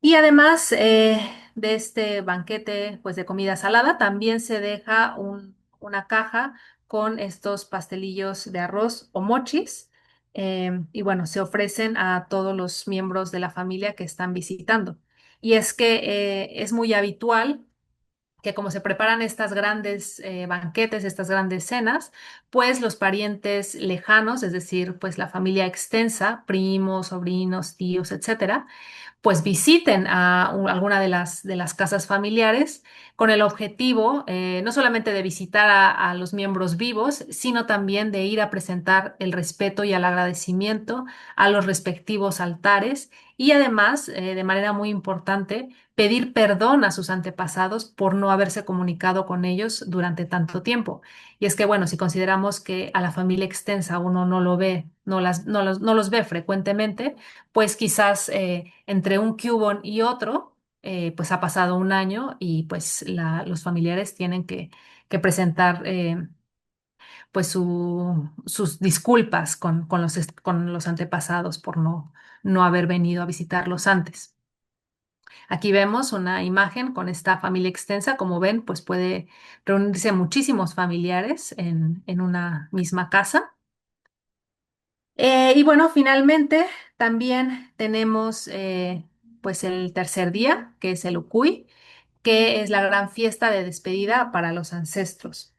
Y además de este banquete pues, de comida salada, también se deja una caja con estos pastelillos de arroz o mochis. Y bueno, se ofrecen a todos los miembros de la familia que están visitando. Y es que es muy habitual que como se preparan estas grandes banquetes, estas grandes cenas, pues los parientes lejanos, es decir, pues la familia extensa, primos, sobrinos, tíos, etcétera, pues visiten a alguna de las casas familiares con el objetivo no solamente de visitar a los miembros vivos, sino también de ir a presentar el respeto y el agradecimiento a los respectivos altares y además, de manera muy importante, pedir perdón a sus antepasados por no haberse comunicado con ellos durante tanto tiempo. Y es que, bueno, si consideramos que a la familia extensa uno no lo ve, no los ve frecuentemente, pues quizás entre un cubón y otro, pues ha pasado un año y pues los familiares tienen que presentar pues sus disculpas con los antepasados por no haber venido a visitarlos antes. Aquí vemos una imagen con esta familia extensa. Como ven, pues puede reunirse muchísimos familiares en una misma casa. Y bueno, finalmente también tenemos pues el tercer día, que es el Ukui, que es la gran fiesta de despedida para los ancestros.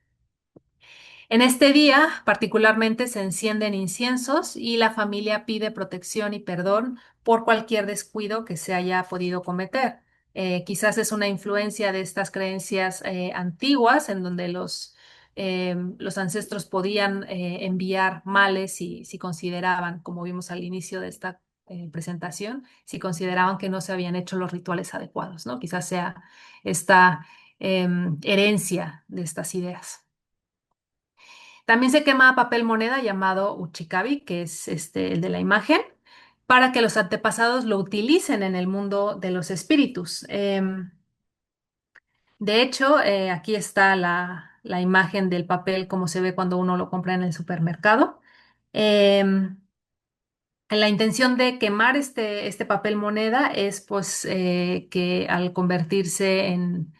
En este día, particularmente, se encienden inciensos y la familia pide protección y perdón por cualquier descuido que se haya podido cometer. Quizás es una influencia de estas creencias antiguas en donde los ancestros podían enviar males si consideraban, como vimos al inicio de esta presentación, si consideraban que no se habían hecho los rituales adecuados, ¿no? Quizás sea esta herencia de estas ideas. También se quema papel moneda llamado uchikabi, que es el de la imagen, para que los antepasados lo utilicen en el mundo de los espíritus. De hecho, aquí está la imagen del papel como se ve cuando uno lo compra en el supermercado. Em, la intención de quemar este papel moneda es pues que al convertirse en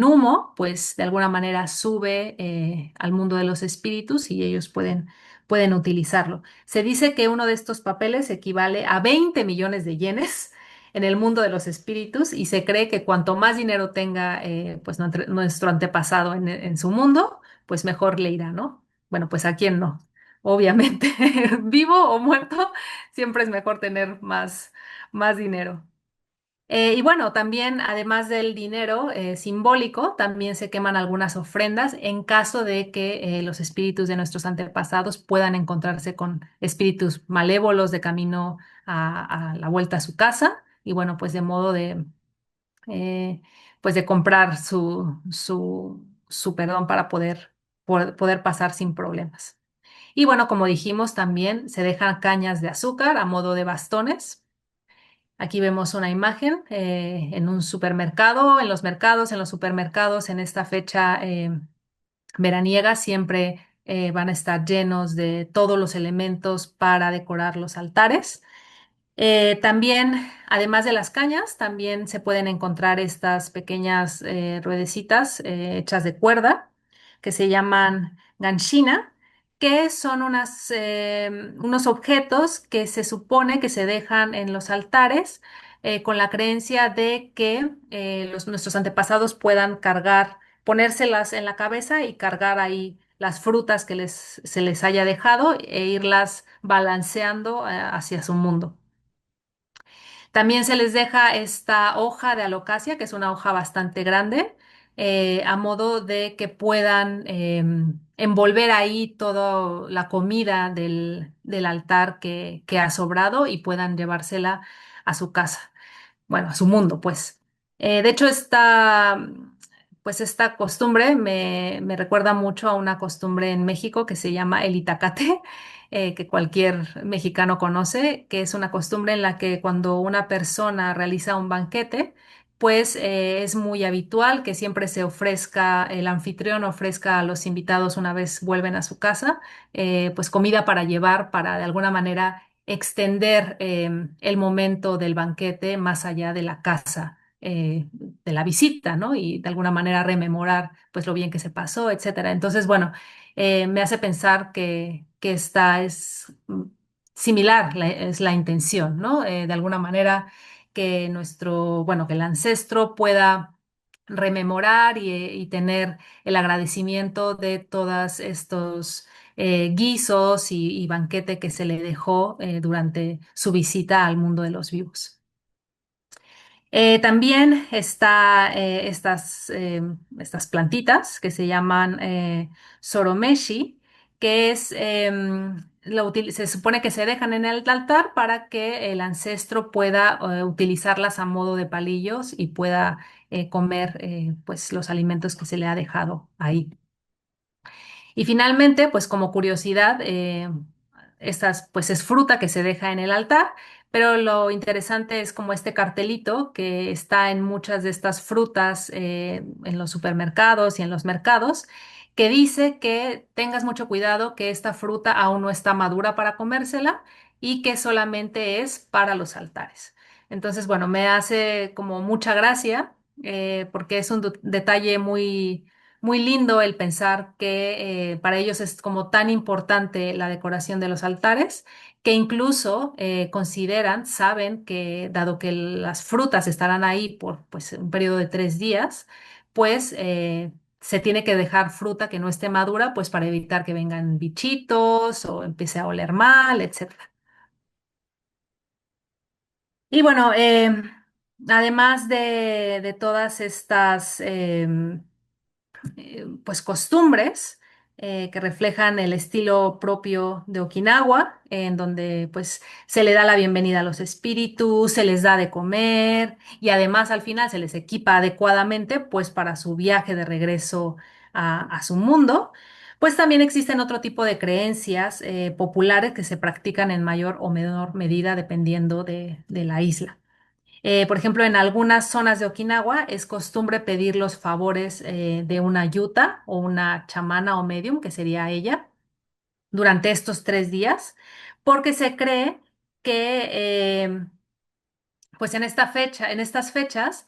humo, pues de alguna manera sube al mundo de los espíritus y ellos pueden utilizarlo. Se dice que uno de estos papeles equivale a 20 millones de yenes en el mundo de los espíritus y se cree que cuanto más dinero tenga pues nuestro antepasado en su mundo, pues mejor le irá, ¿no? Bueno, pues a quién no. Obviamente, vivo o muerto, siempre es mejor tener más dinero. Y bueno, también además del dinero simbólico, también se queman algunas ofrendas en caso de que los espíritus de nuestros antepasados puedan encontrarse con espíritus malévolos de camino a la vuelta a su casa. Y bueno, pues de modo eh, pues de comprar su perdón para poder pasar sin problemas. Y bueno, como dijimos, también se dejan cañas de azúcar a modo de bastones. Aquí vemos una imagen en un supermercado, en los mercados, en los supermercados, en esta fecha veraniega siempre van a estar llenos de todos los elementos para decorar los altares. También, además de las cañas, también se pueden encontrar estas pequeñas ruedecitas hechas de cuerda que se llaman ganchina, que son unos objetos que se supone que se dejan en los altares con la creencia de que nuestros antepasados puedan cargar, ponérselas en la cabeza y cargar ahí las frutas que se les haya dejado e irlas balanceando hacia su mundo. También se les deja esta hoja de alocasia, que es una hoja bastante grande, a modo de que puedan envolver ahí toda la comida del altar que ha sobrado y puedan llevársela a su casa, bueno, a su mundo, pues. De hecho, pues esta costumbre me recuerda mucho a una costumbre en México que se llama el itacate, que cualquier mexicano conoce, que es una costumbre en la que cuando una persona realiza un banquete, pues es muy habitual que siempre se ofrezca, el anfitrión ofrezca a los invitados una vez vuelven a su casa, pues comida para llevar, para de alguna manera extender el momento del banquete más allá de la casa, de la visita, ¿no? Y de alguna manera rememorar pues lo bien que se pasó, etcétera. Entonces, bueno, me hace pensar que esta es similar, es la intención, ¿no? De alguna manera que bueno, que el ancestro pueda rememorar y tener el agradecimiento de todos estos guisos y banquete que se le dejó durante su visita al mundo de los vivos. También está estas plantitas que se llaman soromeshi, que se supone que se dejan en el altar para que el ancestro pueda utilizarlas a modo de palillos y pueda comer pues los alimentos que se le ha dejado ahí. Y finalmente, pues como curiosidad, estas pues es fruta que se deja en el altar, pero lo interesante es como este cartelito que está en muchas de estas frutas en los supermercados y en los mercados, que dice que tengas mucho cuidado que esta fruta aún no está madura para comérsela y que solamente es para los altares. Entonces, bueno, me hace como mucha gracia porque es un detalle muy lindo el pensar que para ellos es como tan importante la decoración de los altares, que incluso saben que dado que las frutas estarán ahí por pues, un periodo de 3 días, pues se tiene que dejar fruta que no esté madura, pues para evitar que vengan bichitos o empiece a oler mal, etcétera. Y bueno, además de todas estas pues costumbres que reflejan el estilo propio de Okinawa, en donde pues se le da la bienvenida a los espíritus, se les da de comer y además al final se les equipa adecuadamente pues para su viaje de regreso a su mundo. Pues también existen otro tipo de creencias populares que se practican en mayor o menor medida dependiendo de la isla. Por ejemplo, en algunas zonas de Okinawa es costumbre pedir los favores de una yuta o una chamana o medium, que sería ella, durante estos 3 días, porque se cree que pues en estas fechas,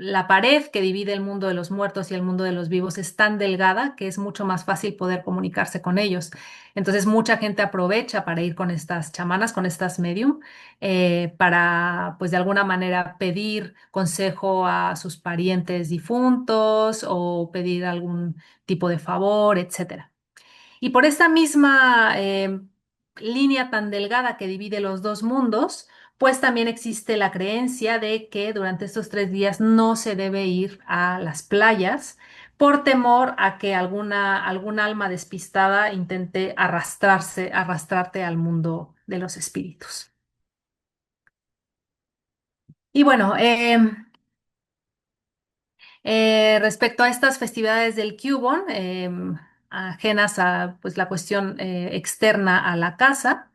la pared que divide el mundo de los muertos y el mundo de los vivos es tan delgada que es mucho más fácil poder comunicarse con ellos. Entonces, mucha gente aprovecha para ir con estas chamanas, con estas medium, para, pues, de alguna manera pedir consejo a sus parientes difuntos o pedir algún tipo de favor, etcétera. Y por esta misma línea tan delgada que divide los dos mundos, pues también existe la creencia de que durante estos 3 días no se debe ir a las playas por temor a que algún alma despistada intente arrastrarte al mundo de los espíritus. Y bueno, respecto a estas festividades del Cubon, ajenas a, pues, la cuestión externa a la casa,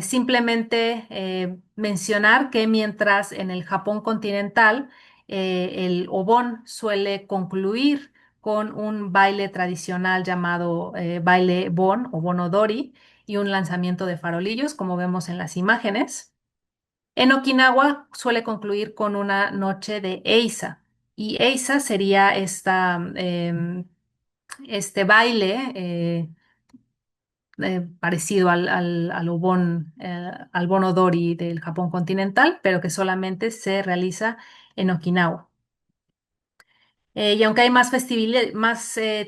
simplemente mencionar que mientras en el Japón continental el Obon suele concluir con un baile tradicional llamado baile Bon o Bonodori y un lanzamiento de farolillos, como vemos en las imágenes. En Okinawa suele concluir con una noche de Eisa. Y Eisa sería este baile parecido al Bon Odori del Japón continental, pero que solamente se realiza en Okinawa. Y aunque hay más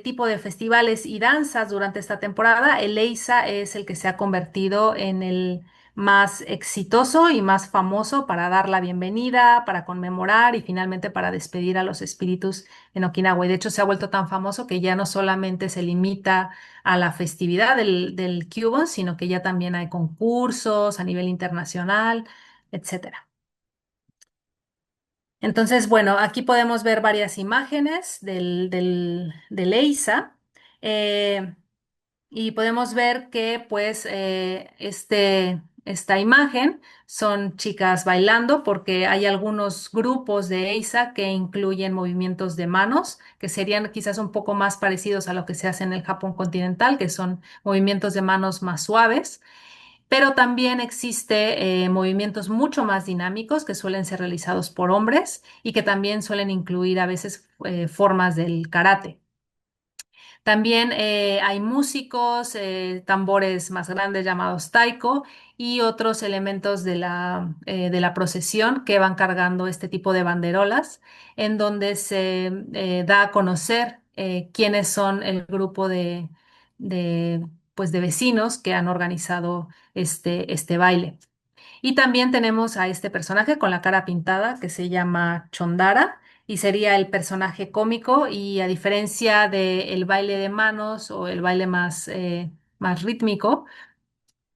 tipo de festivales y danzas durante esta temporada, el Eisa es el que se ha convertido en el más exitoso y más famoso para dar la bienvenida, para conmemorar y finalmente para despedir a los espíritus en Okinawa. Y de hecho se ha vuelto tan famoso que ya no solamente se limita a la festividad del Kyubon, sino que ya también hay concursos a nivel internacional, etcétera. Entonces, bueno, aquí podemos ver varias imágenes del EISA, eh, y podemos ver que pues esta imagen son chicas bailando porque hay algunos grupos de EISA que incluyen movimientos de manos que serían quizás un poco más parecidos a lo que se hace en el Japón continental, que son movimientos de manos más suaves. Pero también existe movimientos mucho más dinámicos que suelen ser realizados por hombres y que también suelen incluir a veces formas del karate. También hay músicos, tambores más grandes llamados taiko y otros elementos de la procesión que van cargando este tipo de banderolas, en donde se da a conocer quiénes son el grupo pues, de vecinos que han organizado este baile. Y también tenemos a este personaje con la cara pintada que se llama Chondara y sería el personaje cómico y a diferencia del baile de manos o el baile más rítmico,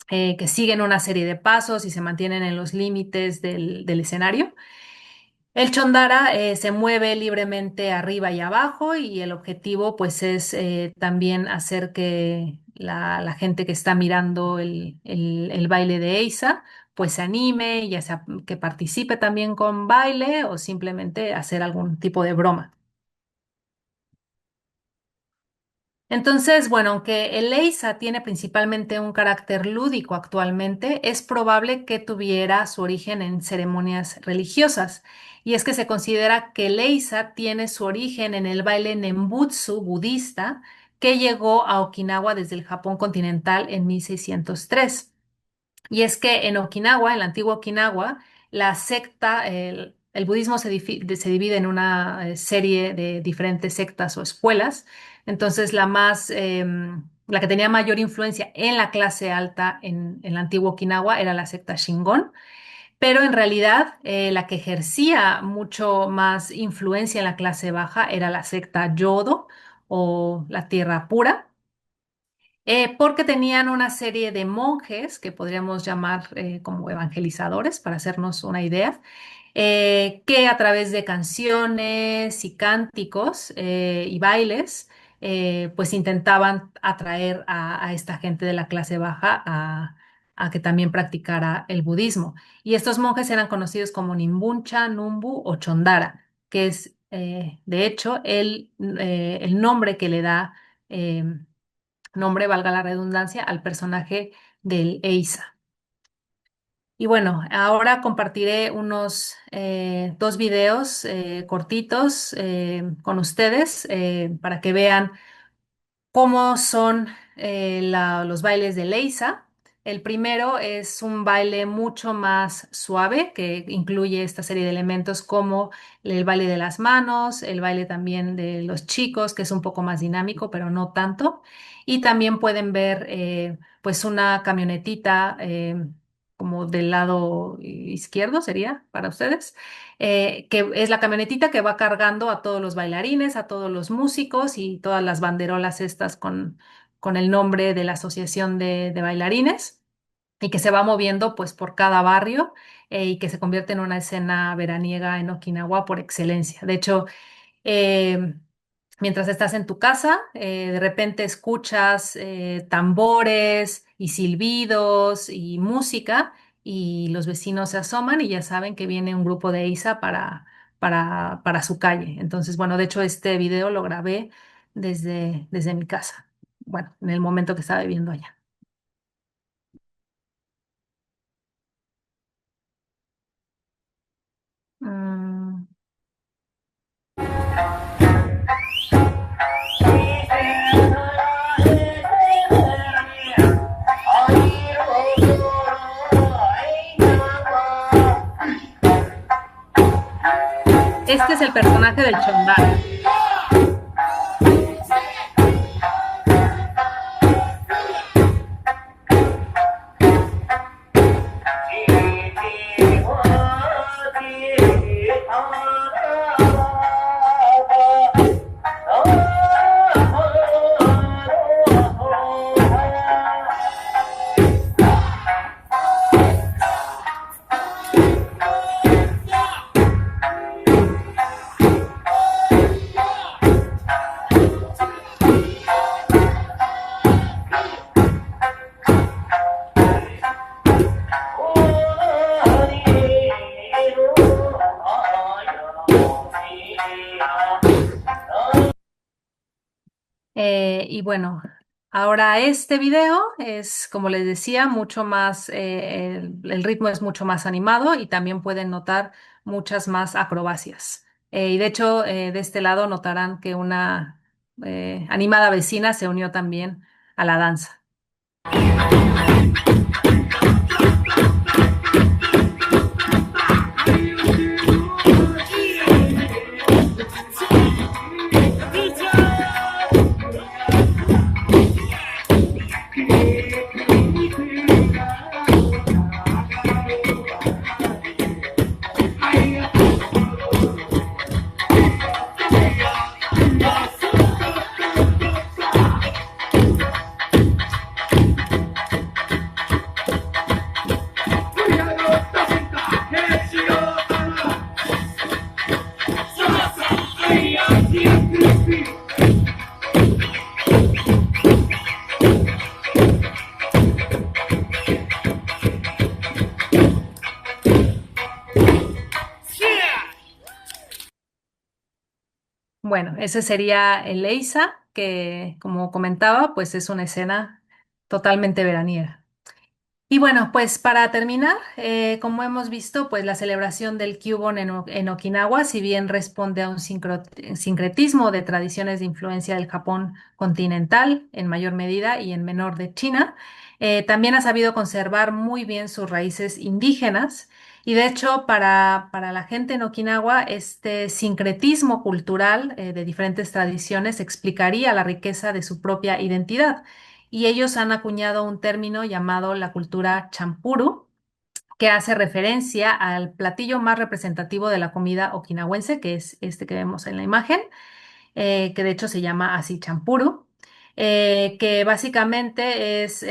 que siguen una serie de pasos y se mantienen en los límites del escenario. El chondara se mueve libremente arriba y abajo y el objetivo pues es también hacer que la gente que está mirando el baile de Eisa pues se anime, ya sea que participe también con baile o simplemente hacer algún tipo de broma. Entonces, bueno, aunque el Eisa tiene principalmente un carácter lúdico actualmente, es probable que tuviera su origen en ceremonias religiosas. Y es que se considera que el Eisa tiene su origen en el baile Nembutsu budista que llegó a Okinawa desde el Japón continental en 1603. Y es que en Okinawa, en la antigua Okinawa, la secta, el budismo se divide en una serie de diferentes sectas o escuelas. Entonces, la que tenía mayor influencia en la clase alta en la antigua Okinawa era la secta Shingon, pero en realidad la que ejercía mucho más influencia en la clase baja era la secta Yodo o la Tierra Pura, porque tenían una serie de monjes que podríamos llamar como evangelizadores, para hacernos una idea, que a través de canciones y cánticos y bailes, pues intentaban atraer a esta gente de la clase baja a que también practicara el budismo. Y estos monjes eran conocidos como Nimbuncha, Numbu o Chondara, que es de hecho el nombre que le da nombre, valga la redundancia, al personaje del Eisa. Y bueno, ahora compartiré unos dos videos cortitos con ustedes para que vean cómo son los bailes de Leisa. El primero es un baile mucho más suave que incluye esta serie de elementos como el baile de las manos, el baile también de los chicos, que es un poco más dinámico, pero no tanto. Y también pueden ver pues una camionetita como del lado izquierdo sería para ustedes que es la camionetita que va cargando a todos los bailarines, a todos los músicos y todas las banderolas estas con el nombre de la asociación de bailarines y que se va moviendo pues por cada barrio y que se convierte en una escena veraniega en Okinawa por excelencia. De hecho, eh, mientras estás en tu casa, de repente escuchas tambores y silbidos y música y los vecinos se asoman y ya saben que viene un grupo de ISA para su calle. Entonces, bueno, de hecho este video lo grabé desde mi casa, bueno, en el momento que estaba viviendo allá. Mm, Este es el personaje del Chondal. Y bueno, ahora este video es, como les decía, mucho más, el ritmo es mucho más animado y también pueden notar muchas más acrobacias. Y de hecho, de este lado notarán que una animada vecina se unió también a la danza. Bueno, ese sería el Eisa, que como comentaba, pues es una escena totalmente veraniega. Y bueno, pues para terminar, como hemos visto, pues la celebración del Kyubon en Okinawa, si bien responde a un sincretismo de tradiciones de influencia del Japón continental en mayor medida y en menor de China, también ha sabido conservar muy bien sus raíces indígenas. Y de hecho, para la gente en Okinawa, este sincretismo cultural de diferentes tradiciones explicaría la riqueza de su propia identidad y ellos han acuñado un término llamado la cultura champuru, que hace referencia al platillo más representativo de la comida okinawense, que es este que vemos en la imagen, que de hecho se llama así champuru, que básicamente es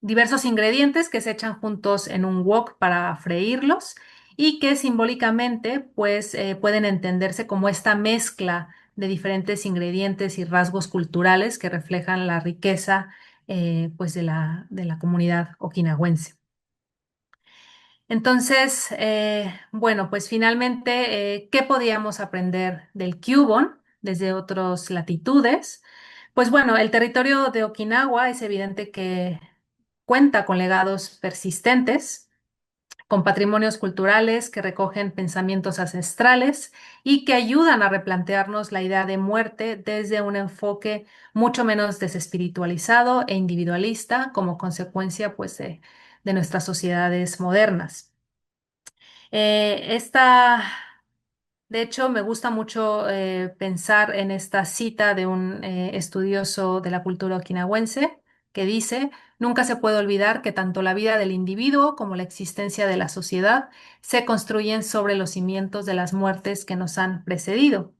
diversos ingredientes que se echan juntos en un wok para freírlos y que simbólicamente pues pueden entenderse como esta mezcla de diferentes ingredientes y rasgos culturales que reflejan la riqueza pues de la comunidad okinawense. Entonces, bueno, pues finalmente, ¿qué podíamos aprender del Cubon desde otras latitudes? Pues bueno, el territorio de Okinawa es evidente que cuenta con legados persistentes, con patrimonios culturales que recogen pensamientos ancestrales y que ayudan a replantearnos la idea de muerte desde un enfoque mucho menos desespiritualizado e individualista como consecuencia pues, de nuestras sociedades modernas. Esta de hecho, me gusta mucho pensar en esta cita de un estudioso de la cultura okinawense que dice, nunca se puede olvidar que tanto la vida del individuo como la existencia de la sociedad se construyen sobre los cimientos de las muertes que nos han precedido.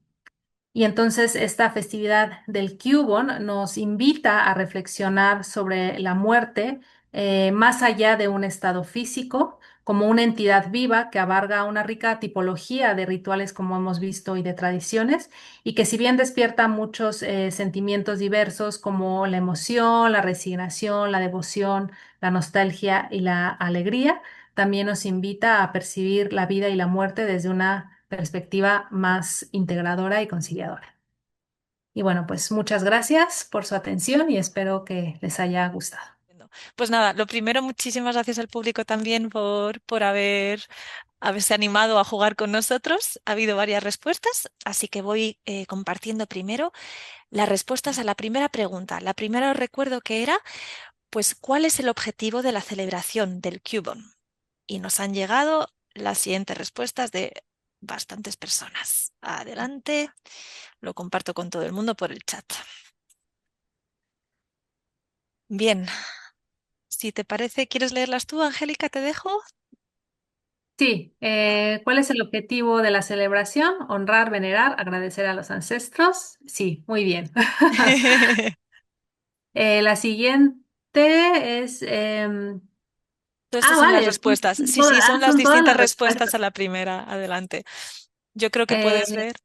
Y entonces esta festividad del Cubon nos invita a reflexionar sobre la muerte más allá de un estado físico, como una entidad viva que abarca una rica tipología de rituales como hemos visto y de tradiciones, y que si bien despierta muchos sentimientos diversos como la emoción, la resignación, la devoción, la nostalgia y la alegría, también nos invita a percibir la vida y la muerte desde una perspectiva más integradora y conciliadora. Y bueno, pues muchas gracias por su atención y espero que les haya gustado. Bueno, pues nada, lo primero, muchísimas gracias al público también por haberse animado a jugar con nosotros. Ha habido varias respuestas, así que voy compartiendo primero las respuestas a la primera pregunta. La primera os recuerdo que era, pues, ¿cuál es el objetivo de la celebración del Cubon? Y nos han llegado las siguientes respuestas de bastantes personas. Adelante, lo comparto con todo el mundo por el chat. Bien, si te parece, ¿quieres leerlas tú, Angélica? ¿Te dejo? Sí, ¿cuál es el objetivo de la celebración? Honrar, venerar, agradecer a los ancestros. Sí, muy bien. La siguiente es... Estas son las vale, respuestas. Sí, sí, son las son todas distintas las respuestas respuestas. a la primera. Adelante. Yo creo que puedes Eh, leer.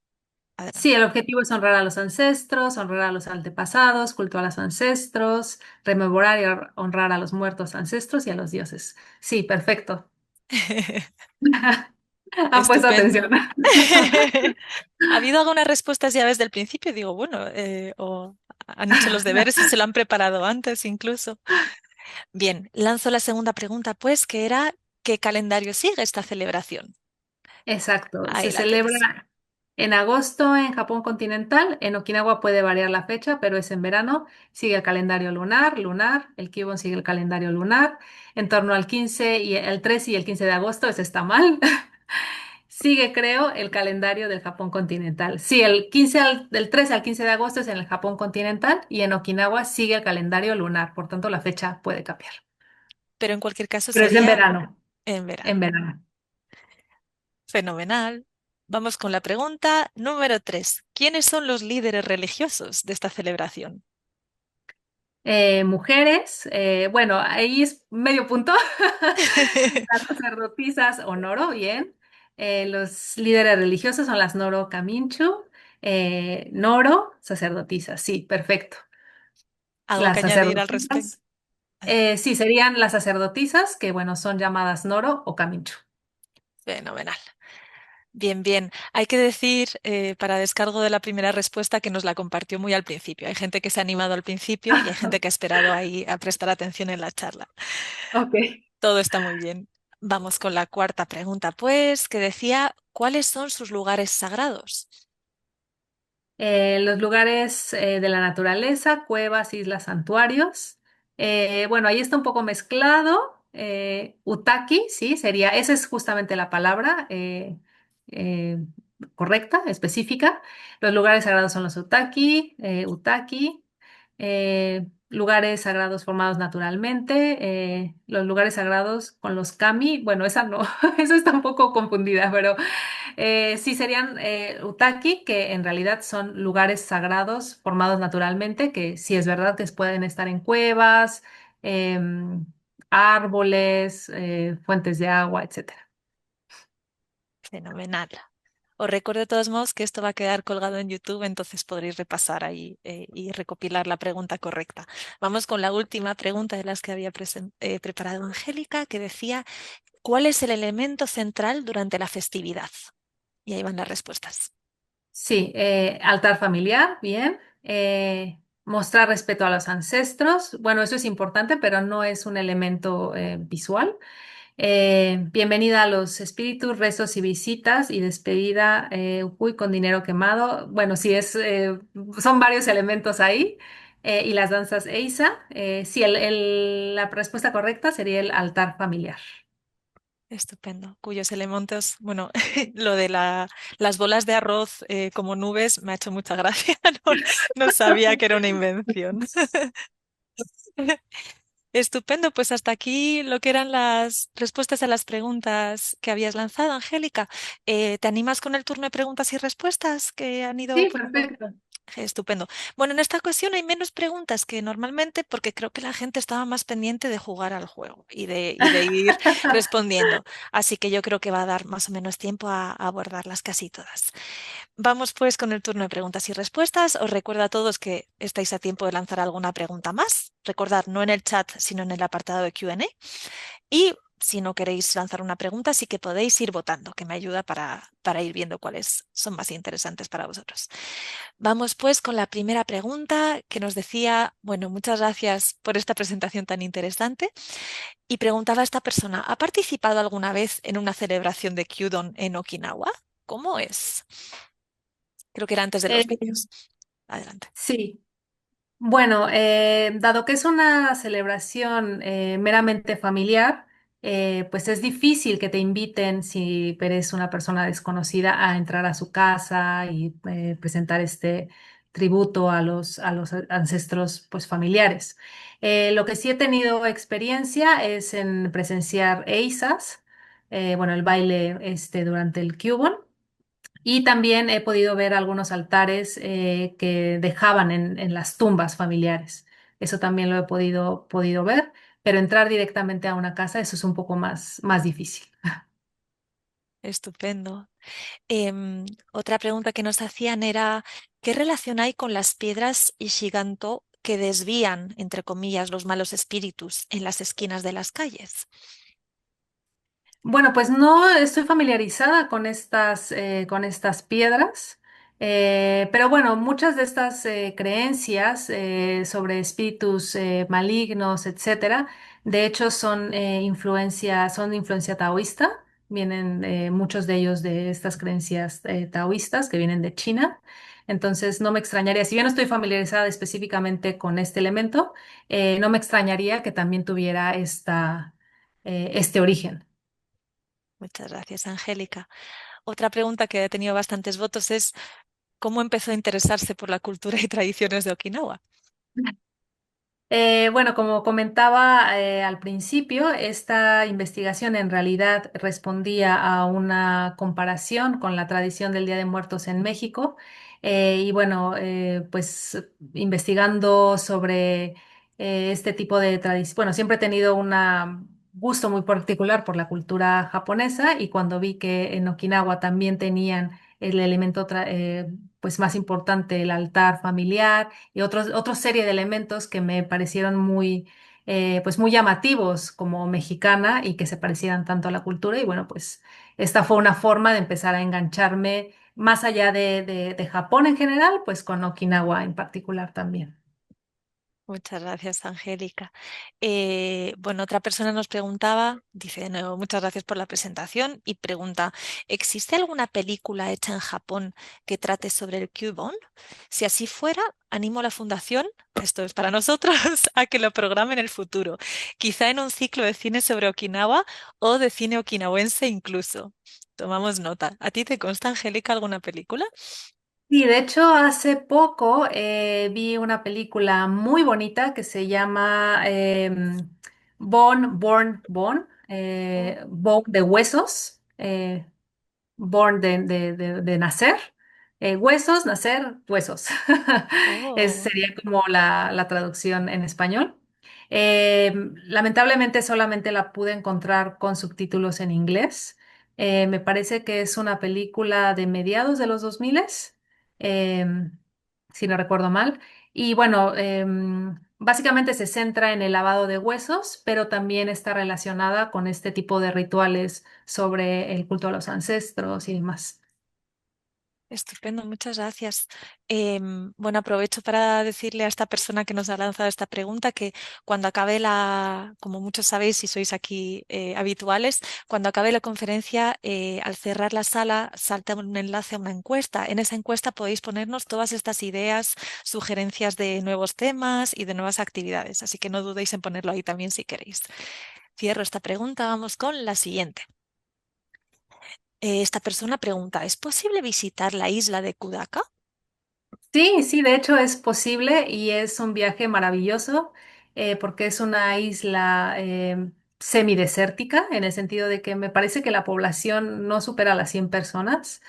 sí, Adelante. el objetivo es honrar a los ancestros, honrar a los antepasados, culto a los ancestros, rememorar y honrar a los muertos ancestros y a los dioses. Sí, perfecto. Han puesto atención. Estupendo. ¿Ha habido algunas respuestas ya desde el principio? Digo, bueno, o han hecho los deberes y se lo han preparado antes incluso. Bien, lanzo la segunda pregunta, pues, que era, ¿qué calendario sigue esta celebración? Exacto. Ahí Se la tienes. celebra en agosto en Japón continental. En Okinawa puede variar la fecha, pero es en verano. Sigue el calendario lunar. El Kibon sigue el calendario lunar. En torno al 15 y el 13 y el 15 de agosto, ese está mal. Sigue, creo, el calendario del Japón continental. Sí, del 13 al 15 de agosto es en el Japón continental y en Okinawa sigue el calendario lunar. Por tanto, la fecha puede cambiar. Pero en cualquier caso Pero es en sería verano. en En verano. verano. Fenomenal. Vamos con la pregunta número 3. ¿Quiénes son los líderes religiosos de esta celebración? Mujeres, bueno, ahí es medio punto. Las sacerdotisas o Noro, bien. Los líderes religiosos son las Noro Kaminchu. Noro, sacerdotisas, sí, perfecto. ¿Algo que Las añadir al respecto? sacerdotisas, sí, serían las sacerdotisas, que bueno, son llamadas Noro o Kaminchu. Fenomenal. Bien, bien. Hay que decir, para descargo de la primera respuesta, que nos la compartió muy al principio. Hay gente que se ha animado al principio y hay gente que ha esperado ahí a prestar atención en la charla. Ok. Todo está muy bien. Vamos con la cuarta pregunta, pues, que decía, ¿cuáles son sus lugares sagrados? Los lugares de la naturaleza, cuevas, islas, santuarios. Bueno, ahí está un poco mezclado. Utaki, sí, sería, esa es justamente la palabra eh, correcta, específica. Los lugares sagrados son los utaki. Lugares sagrados formados naturalmente. Los lugares sagrados con los kami. Bueno, esa no, esa está un poco confundida, pero sí, serían utaki, que en realidad son lugares sagrados formados naturalmente, que sí es verdad que pueden estar en cuevas, em, árboles, fuentes de agua, etcétera. Fenomenal. Os recuerdo de todos modos que esto va a quedar colgado en YouTube, entonces podréis repasar ahí y recopilar la pregunta correcta. Vamos con la última pregunta de las que había preparado Angélica, que decía, ¿cuál es el elemento central durante la festividad? Y ahí van las respuestas. Sí, altar familiar, bien. mostrar respeto a los ancestros. Bueno, eso es importante, pero no es un elemento visual. Bienvenida a los espíritus, rezos y visitas y despedida, uy, con dinero quemado. Bueno, sí, son varios elementos ahí. Y las danzas Eisa. Sí, la respuesta correcta sería el altar familiar. Estupendo. Cuyos elementos, bueno, lo de las bolas de arroz como nubes me ha hecho mucha gracia. No, no sabía que era una invención. Estupendo, pues hasta aquí lo que eran las respuestas a las preguntas que habías lanzado, Angélica. ¿Te animas con el turno de preguntas y respuestas que han ido Sí, poniendo? perfecto. Estupendo. Bueno, en esta ocasión hay menos preguntas que normalmente porque creo que la gente estaba más pendiente de jugar al juego y de ir respondiendo. Así que yo creo que va a dar más o menos tiempo a abordarlas casi todas. Vamos pues con el turno de preguntas y respuestas. Os recuerdo a todos que estáis a tiempo de lanzar alguna pregunta más. Recordad, no en el chat, sino en el apartado de Q&A. Y si no queréis lanzar una pregunta, sí que podéis ir votando, que me ayuda para ir viendo cuáles son más interesantes para vosotros. Vamos pues con la primera pregunta que nos decía, bueno, muchas gracias por esta presentación tan interesante. Y preguntaba a esta persona, ¿ha participado alguna vez en una celebración de Kyudon en Okinawa? ¿Cómo es? Creo que era antes de Eh, los vídeos. Adelante. sí. Bueno, dado que es una celebración meramente familiar, pues es difícil que te inviten si eres una persona desconocida a entrar a su casa y presentar este tributo a los ancestros pues familiares. Lo que sí he tenido experiencia es en presenciar eisas, bueno, el baile este durante el Kyubon. Y también he podido ver algunos altares que dejaban en las tumbas familiares. Eso también lo he podido ver, pero entrar directamente a una casa, eso es un poco más difícil. Estupendo. Otra pregunta que nos hacían era, ¿qué relación hay con las piedras Ishiganto que desvían, entre comillas, los malos espíritus en las esquinas de las calles? Bueno, pues no estoy familiarizada con estas piedras, pero bueno, muchas de estas creencias sobre espíritus malignos, etcétera, de hecho son de influencia taoísta, vienen muchos de ellos de estas creencias taoístas que vienen de China. Entonces, no me extrañaría, si bien no estoy familiarizada específicamente con este elemento, no me extrañaría que también tuviera este origen. Muchas gracias, Angélica. Otra pregunta que ha tenido bastantes votos es, ¿cómo empezó a interesarse por la cultura y tradiciones de Okinawa? Bueno, como comentaba al principio, esta investigación en realidad respondía a una comparación con la tradición del Día de Muertos en México. Y bueno, pues investigando sobre este tipo de tradición, bueno, siempre he tenido un gusto muy particular por la cultura japonesa y cuando vi que en Okinawa también tenían el elemento pues más importante, el altar familiar y otra serie de elementos que me parecieron pues muy llamativos como mexicana y que se parecieran tanto a la cultura. Y bueno, pues esta fue una forma de empezar a engancharme más allá de Japón en general, pues con Okinawa en particular también. Muchas gracias, Angélica. Bueno, otra persona nos preguntaba, dice de nuevo, muchas gracias por la presentación y pregunta, ¿existe alguna película hecha en Japón que trate sobre el Kyubon? Si así fuera, animo a la fundación, esto es para nosotros, a que lo programe en el futuro, quizá en un ciclo de cine sobre Okinawa o de cine okinawense incluso. Tomamos nota. ¿A ti te consta, Angélica, alguna película? Sí, de hecho, hace poco vi una película muy bonita que se llama Bone de huesos. Born de nacer, huesos, nacer, huesos. Oh, Sería como la traducción en español. Lamentablemente solamente la pude encontrar con subtítulos en inglés. Me parece que es una película de mediados de los 2000, si no recuerdo mal. Y bueno, básicamente se centra en el lavado de huesos, pero también está relacionada con este tipo de rituales sobre el culto a los ancestros y demás. Estupendo, muchas gracias. Bueno, aprovecho para decirle a esta persona que nos ha lanzado esta pregunta que cuando acabe como muchos sabéis si sois aquí habituales, cuando acabe la conferencia, al cerrar la sala, salta un enlace a una encuesta. En esa encuesta podéis ponernos todas estas ideas, sugerencias de nuevos temas y de nuevas actividades, así que no dudéis en ponerlo ahí también si queréis. Cierro esta pregunta, vamos con la siguiente. Esta persona pregunta, ¿es posible visitar la isla de Kudaka? Sí, sí, de hecho es posible y es un viaje maravilloso porque es una isla semidesértica en el sentido de que me parece que la población no supera las 100 personas.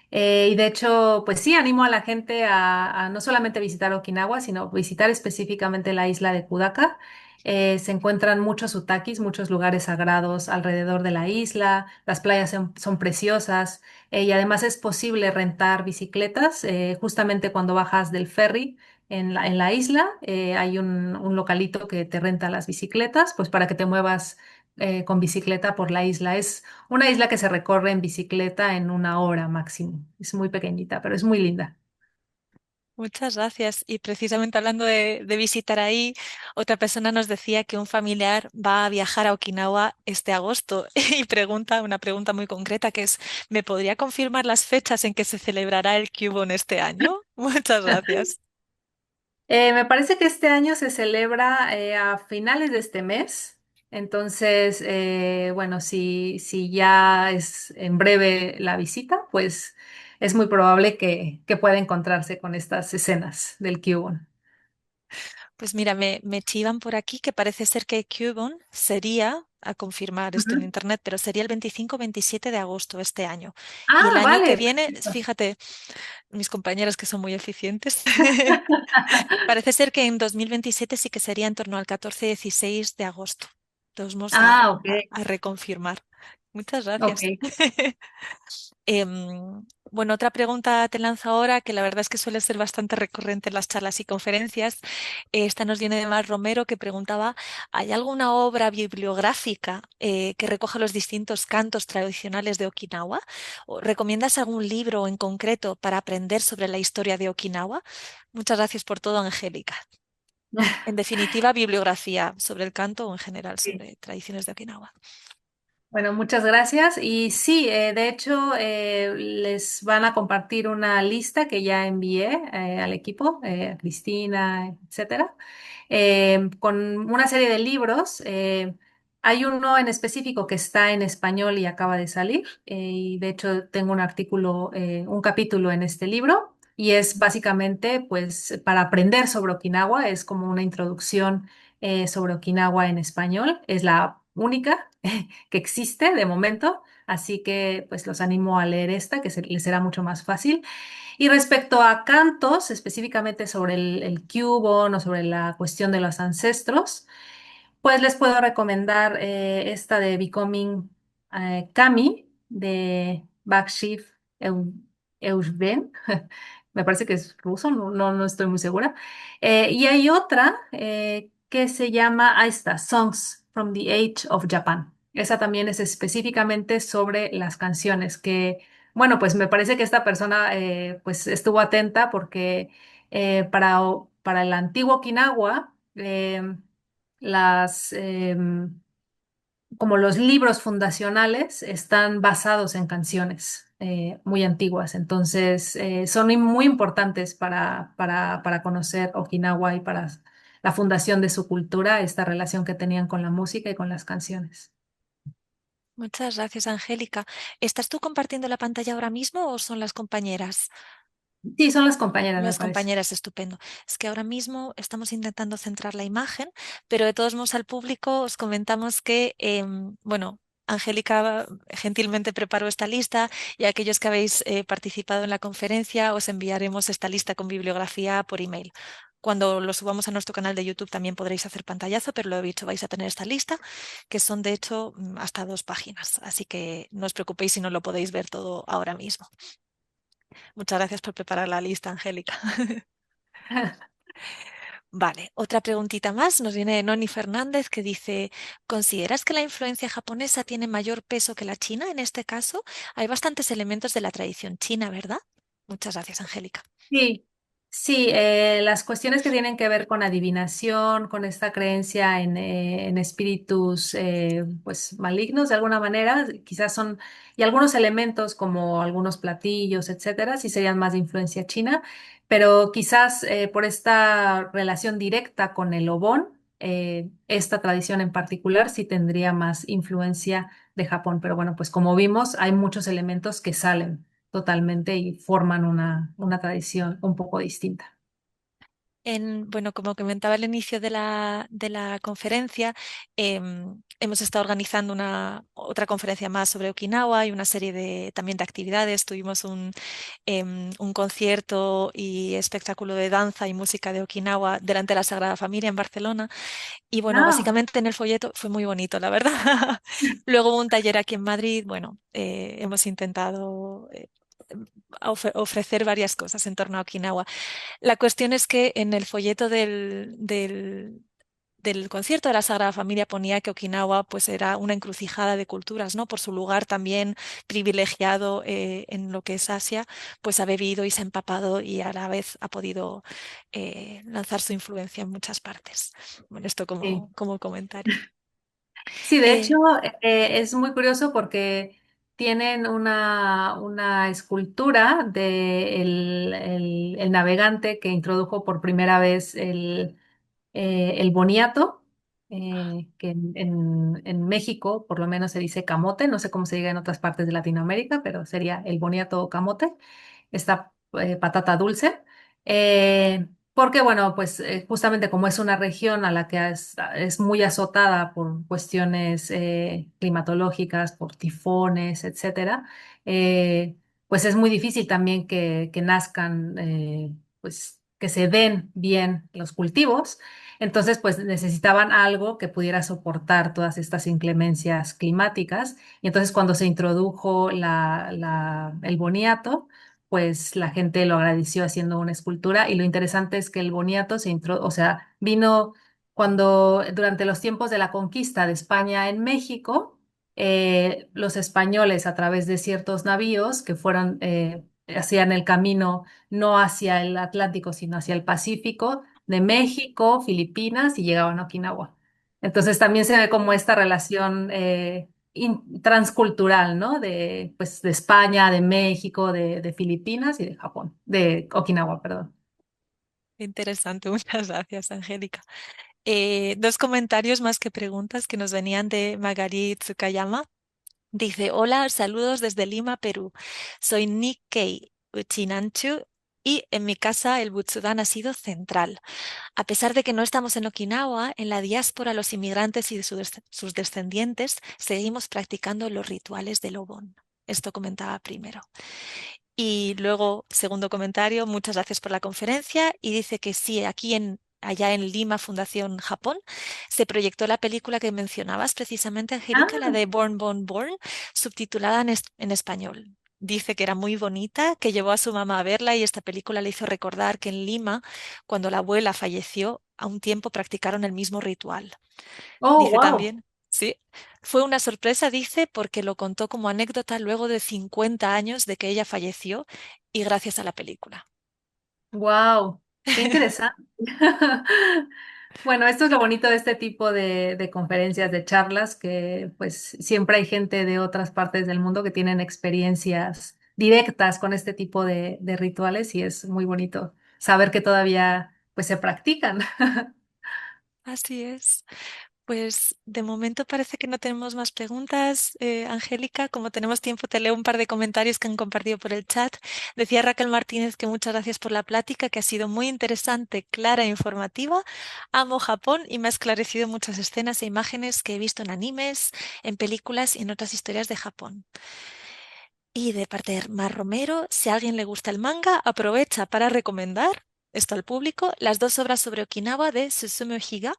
Y de hecho, pues sí, animo a la gente a no solamente visitar Okinawa, sino visitar específicamente la isla de Kudaka. Se encuentran muchos utakis, muchos lugares sagrados alrededor de la isla. Las playas son preciosas y además es posible rentar bicicletas. Justamente cuando bajas del ferry en la isla, hay un localito que te renta las bicicletas, pues para que te muevas con bicicleta por la isla. Es una isla que se recorre en bicicleta en una hora máximo. Es muy pequeñita, pero es muy linda. Muchas gracias. Y precisamente hablando de visitar ahí, otra persona nos decía que un familiar va a viajar a Okinawa este agosto y pregunta una pregunta muy concreta que es, ¿me podría confirmar las fechas en que se celebrará el Cubon este año? Muchas gracias. Me parece que este año se celebra a finales de este mes. Entonces, bueno, si ya es en breve la visita, pues es muy probable que pueda encontrarse con estas escenas del Cubon. Pues mira, me chivan por aquí que parece ser que Cubon sería, a confirmar esto en Ujú. internet, pero sería el 25-27 de agosto este año. Y el Ah, año que vale, viene, perfecto. fíjate, mis compañeros que son muy eficientes, parece ser que en 2027 sí que sería en torno al 14-16 de agosto. Entonces vamos Ah, ok, a reconfirmar. Muchas ok. gracias. Bueno, otra pregunta te lanzo ahora, que la verdad es que suele ser bastante recurrente en las charlas y conferencias. Esta nos viene de Mar Romero, que preguntaba, ¿hay alguna obra bibliográfica que recoja los distintos cantos tradicionales de Okinawa? ¿O recomiendas algún libro en concreto para aprender sobre la historia de Okinawa? Muchas gracias por todo, Angélica. En definitiva, bibliografía sobre el canto o en general Sí. sobre tradiciones de Okinawa. Bueno, muchas gracias. Y sí, de hecho, les van a compartir una lista que ya envié al equipo, a Cristina, etcétera, con una serie de libros. Hay uno en específico que está en español y acaba de salir. Y de hecho, tengo un artículo, un capítulo en este libro. Y es básicamente, pues, para aprender sobre Okinawa. Es como una introducción sobre Okinawa en español. Es la única que existe de momento, así que pues los animo a leer esta, les será mucho más fácil. Y respecto a cantos, específicamente sobre el Cubon o sobre la cuestión de los ancestros, pues les puedo recomendar esta de Becoming Kami de Bakshi Eusben. Me parece que es ruso, no estoy muy segura. Y hay otra que se llama, ahí está, Songs from the Age of Japan. Esa también es específicamente sobre las canciones que, bueno, pues me parece que esta persona pues estuvo atenta porque para el antiguo Okinawa, las, como los libros fundacionales están basados en canciones muy antiguas, entonces son muy importantes para conocer Okinawa y para la fundación de su cultura, esta relación que tenían con la música y con las canciones. Muchas gracias, Angélica. ¿Estás tú compartiendo la pantalla ahora mismo o son las compañeras? Sí, son las compañeras, me Las parece. compañeras, estupendo. Es que ahora mismo estamos intentando centrar la imagen, pero de todos modos al público os comentamos que, bueno, Angélica gentilmente preparó esta lista y a aquellos que habéis participado en la conferencia os enviaremos esta lista con bibliografía por email. Cuando lo subamos a nuestro canal de YouTube también podréis hacer pantallazo, pero lo he dicho, vais a tener esta lista, que son de hecho hasta 2 páginas. Así que no os preocupéis si no lo podéis ver todo ahora mismo. Muchas gracias por preparar la lista, Angélica. Vale, otra preguntita más nos viene de Noni Fernández que dice, ¿consideras que la influencia japonesa tiene mayor peso que la china en este caso? Hay bastantes elementos de la tradición china, ¿verdad? Muchas gracias, Angélica. Sí, sí, las cuestiones que tienen que ver con adivinación, con esta creencia en espíritus pues malignos de alguna manera, quizás son, y algunos elementos como algunos platillos, etcétera, sí serían más de influencia china, pero quizás por esta relación directa con el Obon, esta tradición en particular sí tendría más influencia de Japón, pero bueno, pues como vimos, hay muchos elementos que salen totalmente y forman una tradición un poco distinta. Bueno, como comentaba al inicio de la conferencia, hemos estado organizando otra conferencia más sobre Okinawa y una serie también de actividades. Tuvimos un concierto y espectáculo de danza y música de Okinawa delante de la Sagrada Familia en Barcelona. Y bueno, Ah, básicamente en el folleto fue muy bonito, la verdad. Luego hubo un taller aquí en Madrid. Bueno, hemos intentado ofrecer varias cosas en torno a Okinawa. La cuestión es que en el folleto del concierto de la Sagrada Familia ponía que Okinawa pues era una encrucijada de culturas, ¿no? Por su lugar también privilegiado en lo que es Asia, pues ha bebido y se ha empapado y a la vez ha podido lanzar su influencia en muchas partes. Bueno, esto sí. como comentario. Sí, de hecho, Eh, es muy curioso porque tienen una escultura de el navegante que introdujo por primera vez el boniato, que en México por lo menos se dice camote, no sé cómo se diga en otras partes de Latinoamérica, pero sería el boniato o camote, esta patata dulce. Porque bueno, pues justamente como es una región a la que es muy azotada por cuestiones climatológicas, por tifones, etcétera, pues es muy difícil también que nazcan, pues que se den bien los cultivos. Entonces, pues necesitaban algo que pudiera soportar todas estas inclemencias climáticas. Y entonces cuando se introdujo el boniato, pues la gente lo agradeció haciendo una escultura. Y lo interesante es que el boniato o sea, vino cuando durante los tiempos de la conquista de España en México, los españoles a través de ciertos navíos que fueron, hacían el camino no hacia el Atlántico, sino hacia el Pacífico, de México, Filipinas y llegaban a Okinawa. Entonces también se ve como esta relación transcultural, ¿no? De, pues, de España, de México, de Filipinas y de Japón, de Okinawa, perdón. Interesante, muchas gracias, Angélica. Dos comentarios más que preguntas que nos venían de Magali Tsukayama. Dice, hola, saludos desde Lima, Perú. Soy Nikkei Uchinanchu y en mi casa el Butsudan ha sido central. A pesar de que no estamos en Okinawa, en la diáspora los inmigrantes y sus descendientes seguimos practicando los rituales del Obon. Esto comentaba primero. Y luego, segundo comentario, muchas gracias por la conferencia. Y dice que sí, allá en Lima, Fundación Japón, se proyectó la película que mencionabas precisamente, Angélica, la Ah, de Born, Born, Born, subtitulada en español. Dice que era muy bonita, que llevó a su mamá a verla y esta película le hizo recordar que en Lima, cuando la abuela falleció, a un tiempo practicaron el mismo ritual. oh, Dice wow, también, sí, fue una sorpresa, dice, porque lo contó como anécdota luego de 50 años de que ella falleció y gracias a la película. wow, qué interesante. Bueno, esto es lo bonito de este tipo de conferencias, de charlas, que pues siempre hay gente de otras partes del mundo que tienen experiencias directas con este tipo de rituales y es muy bonito saber que todavía pues se practican. Así es. Pues de momento parece que no tenemos más preguntas, Angélica. Como tenemos tiempo, te leo un par de comentarios que han compartido por el chat. Decía Raquel Martínez que muchas gracias por la plática, que ha sido muy interesante, clara e informativa. Amo Japón y me ha esclarecido muchas escenas e imágenes que he visto en animes, en películas y en otras historias de Japón. Y de parte de Mar Romero, si a alguien le gusta el manga, aprovecha para recomendar esto al público, las dos obras sobre Okinawa de Susumu Higa,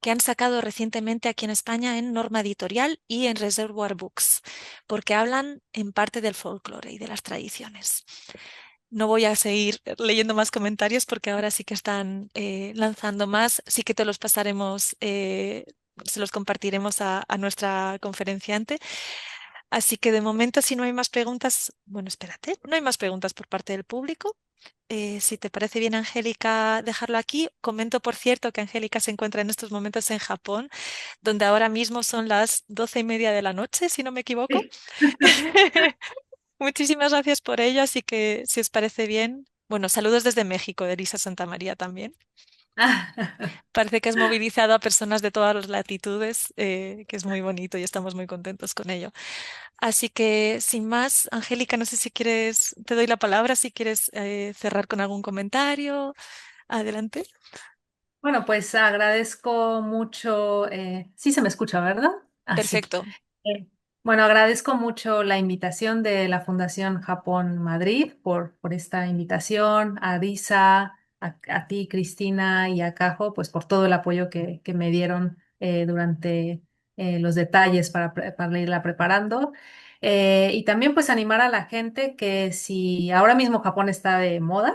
que han sacado recientemente aquí en España en Norma Editorial y en Reservoir Books, porque hablan en parte del folclore y de las tradiciones. No voy a seguir leyendo más comentarios porque ahora sí que están lanzando más. Sí que te los pasaremos, se los compartiremos a nuestra conferenciante. Así que de momento, si no hay más preguntas, bueno, espérate, no hay más preguntas por parte del público. Si te parece bien, Angélica, dejarlo aquí. Comento, por cierto, que Angélica se encuentra en estos momentos en Japón, donde ahora mismo son las 12:30 de la noche, si no me equivoco. Sí. Muchísimas gracias por ello, así que si os parece bien, bueno, saludos desde México, de Elisa Santamaría también. Parece que has movilizado a personas de todas las latitudes, que es muy bonito y estamos muy contentos con ello. Así que, sin más, Angélica, no sé si quieres, te doy la palabra, si quieres cerrar con algún comentario. Adelante. Bueno, pues agradezco mucho, sí se me escucha, ¿verdad? Así. Perfecto. Eh, bueno, agradezco mucho la invitación de la Fundación Japón Madrid por esta invitación, a Risa, a ti, Cristina, y a Cajo, pues por todo el apoyo que me dieron durante los detalles para irla preparando. Y también pues animar a la gente que si ahora mismo Japón está de moda,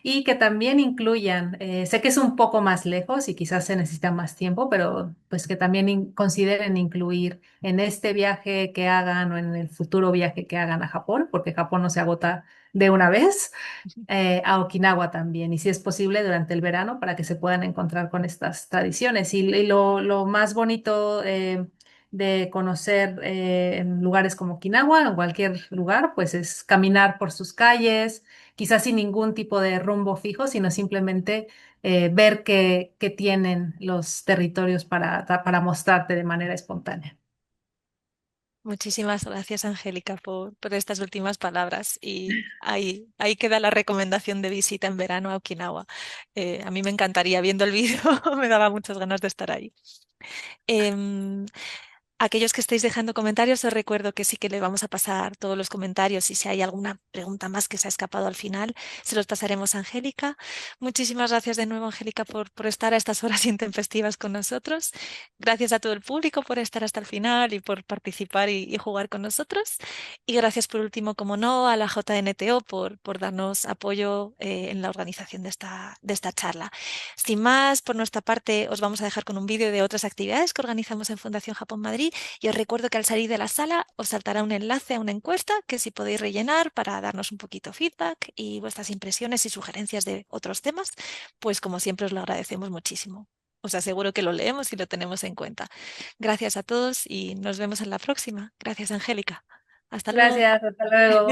y que también incluyan, sé que es un poco más lejos y quizás se necesita más tiempo, pero pues que también consideren incluir en este viaje que hagan o en el futuro viaje que hagan a Japón, porque Japón no se agota de una vez, a Okinawa también, y si es posible durante el verano para que se puedan encontrar con estas tradiciones. Y lo más bonito de conocer en lugares como Okinawa, en cualquier lugar, pues es caminar por sus calles, quizás sin ningún tipo de rumbo fijo, sino simplemente ver qué tienen los territorios para mostrarte de manera espontánea. Muchísimas gracias, Angélica, por estas últimas palabras. Y ahí queda la recomendación de visita en verano a Okinawa. A mí me encantaría, viendo el vídeo, me daba muchas ganas de estar ahí. Em, Aquellos que estéis dejando comentarios, os recuerdo que sí que le vamos a pasar todos los comentarios y si hay alguna pregunta más que se ha escapado al final, se los pasaremos a Angélica. Muchísimas gracias de nuevo, Angélica, por estar a estas horas intempestivas con nosotros. Gracias a todo el público por estar hasta el final y por participar y jugar con nosotros. Y gracias por último, como no, a la JNTO por darnos apoyo en la organización de esta charla. Sin más, por nuestra parte, os vamos a dejar con un vídeo de otras actividades que organizamos en Fundación Japón Madrid y os recuerdo que al salir de la sala os saltará un enlace a una encuesta que si podéis rellenar para darnos un poquito feedback y vuestras impresiones y sugerencias de otros temas, pues como siempre os lo agradecemos muchísimo. Os aseguro que lo leemos y lo tenemos en cuenta. Gracias a todos y nos vemos en la próxima. Gracias, Angélica. Hasta luego. Gracias, hasta luego.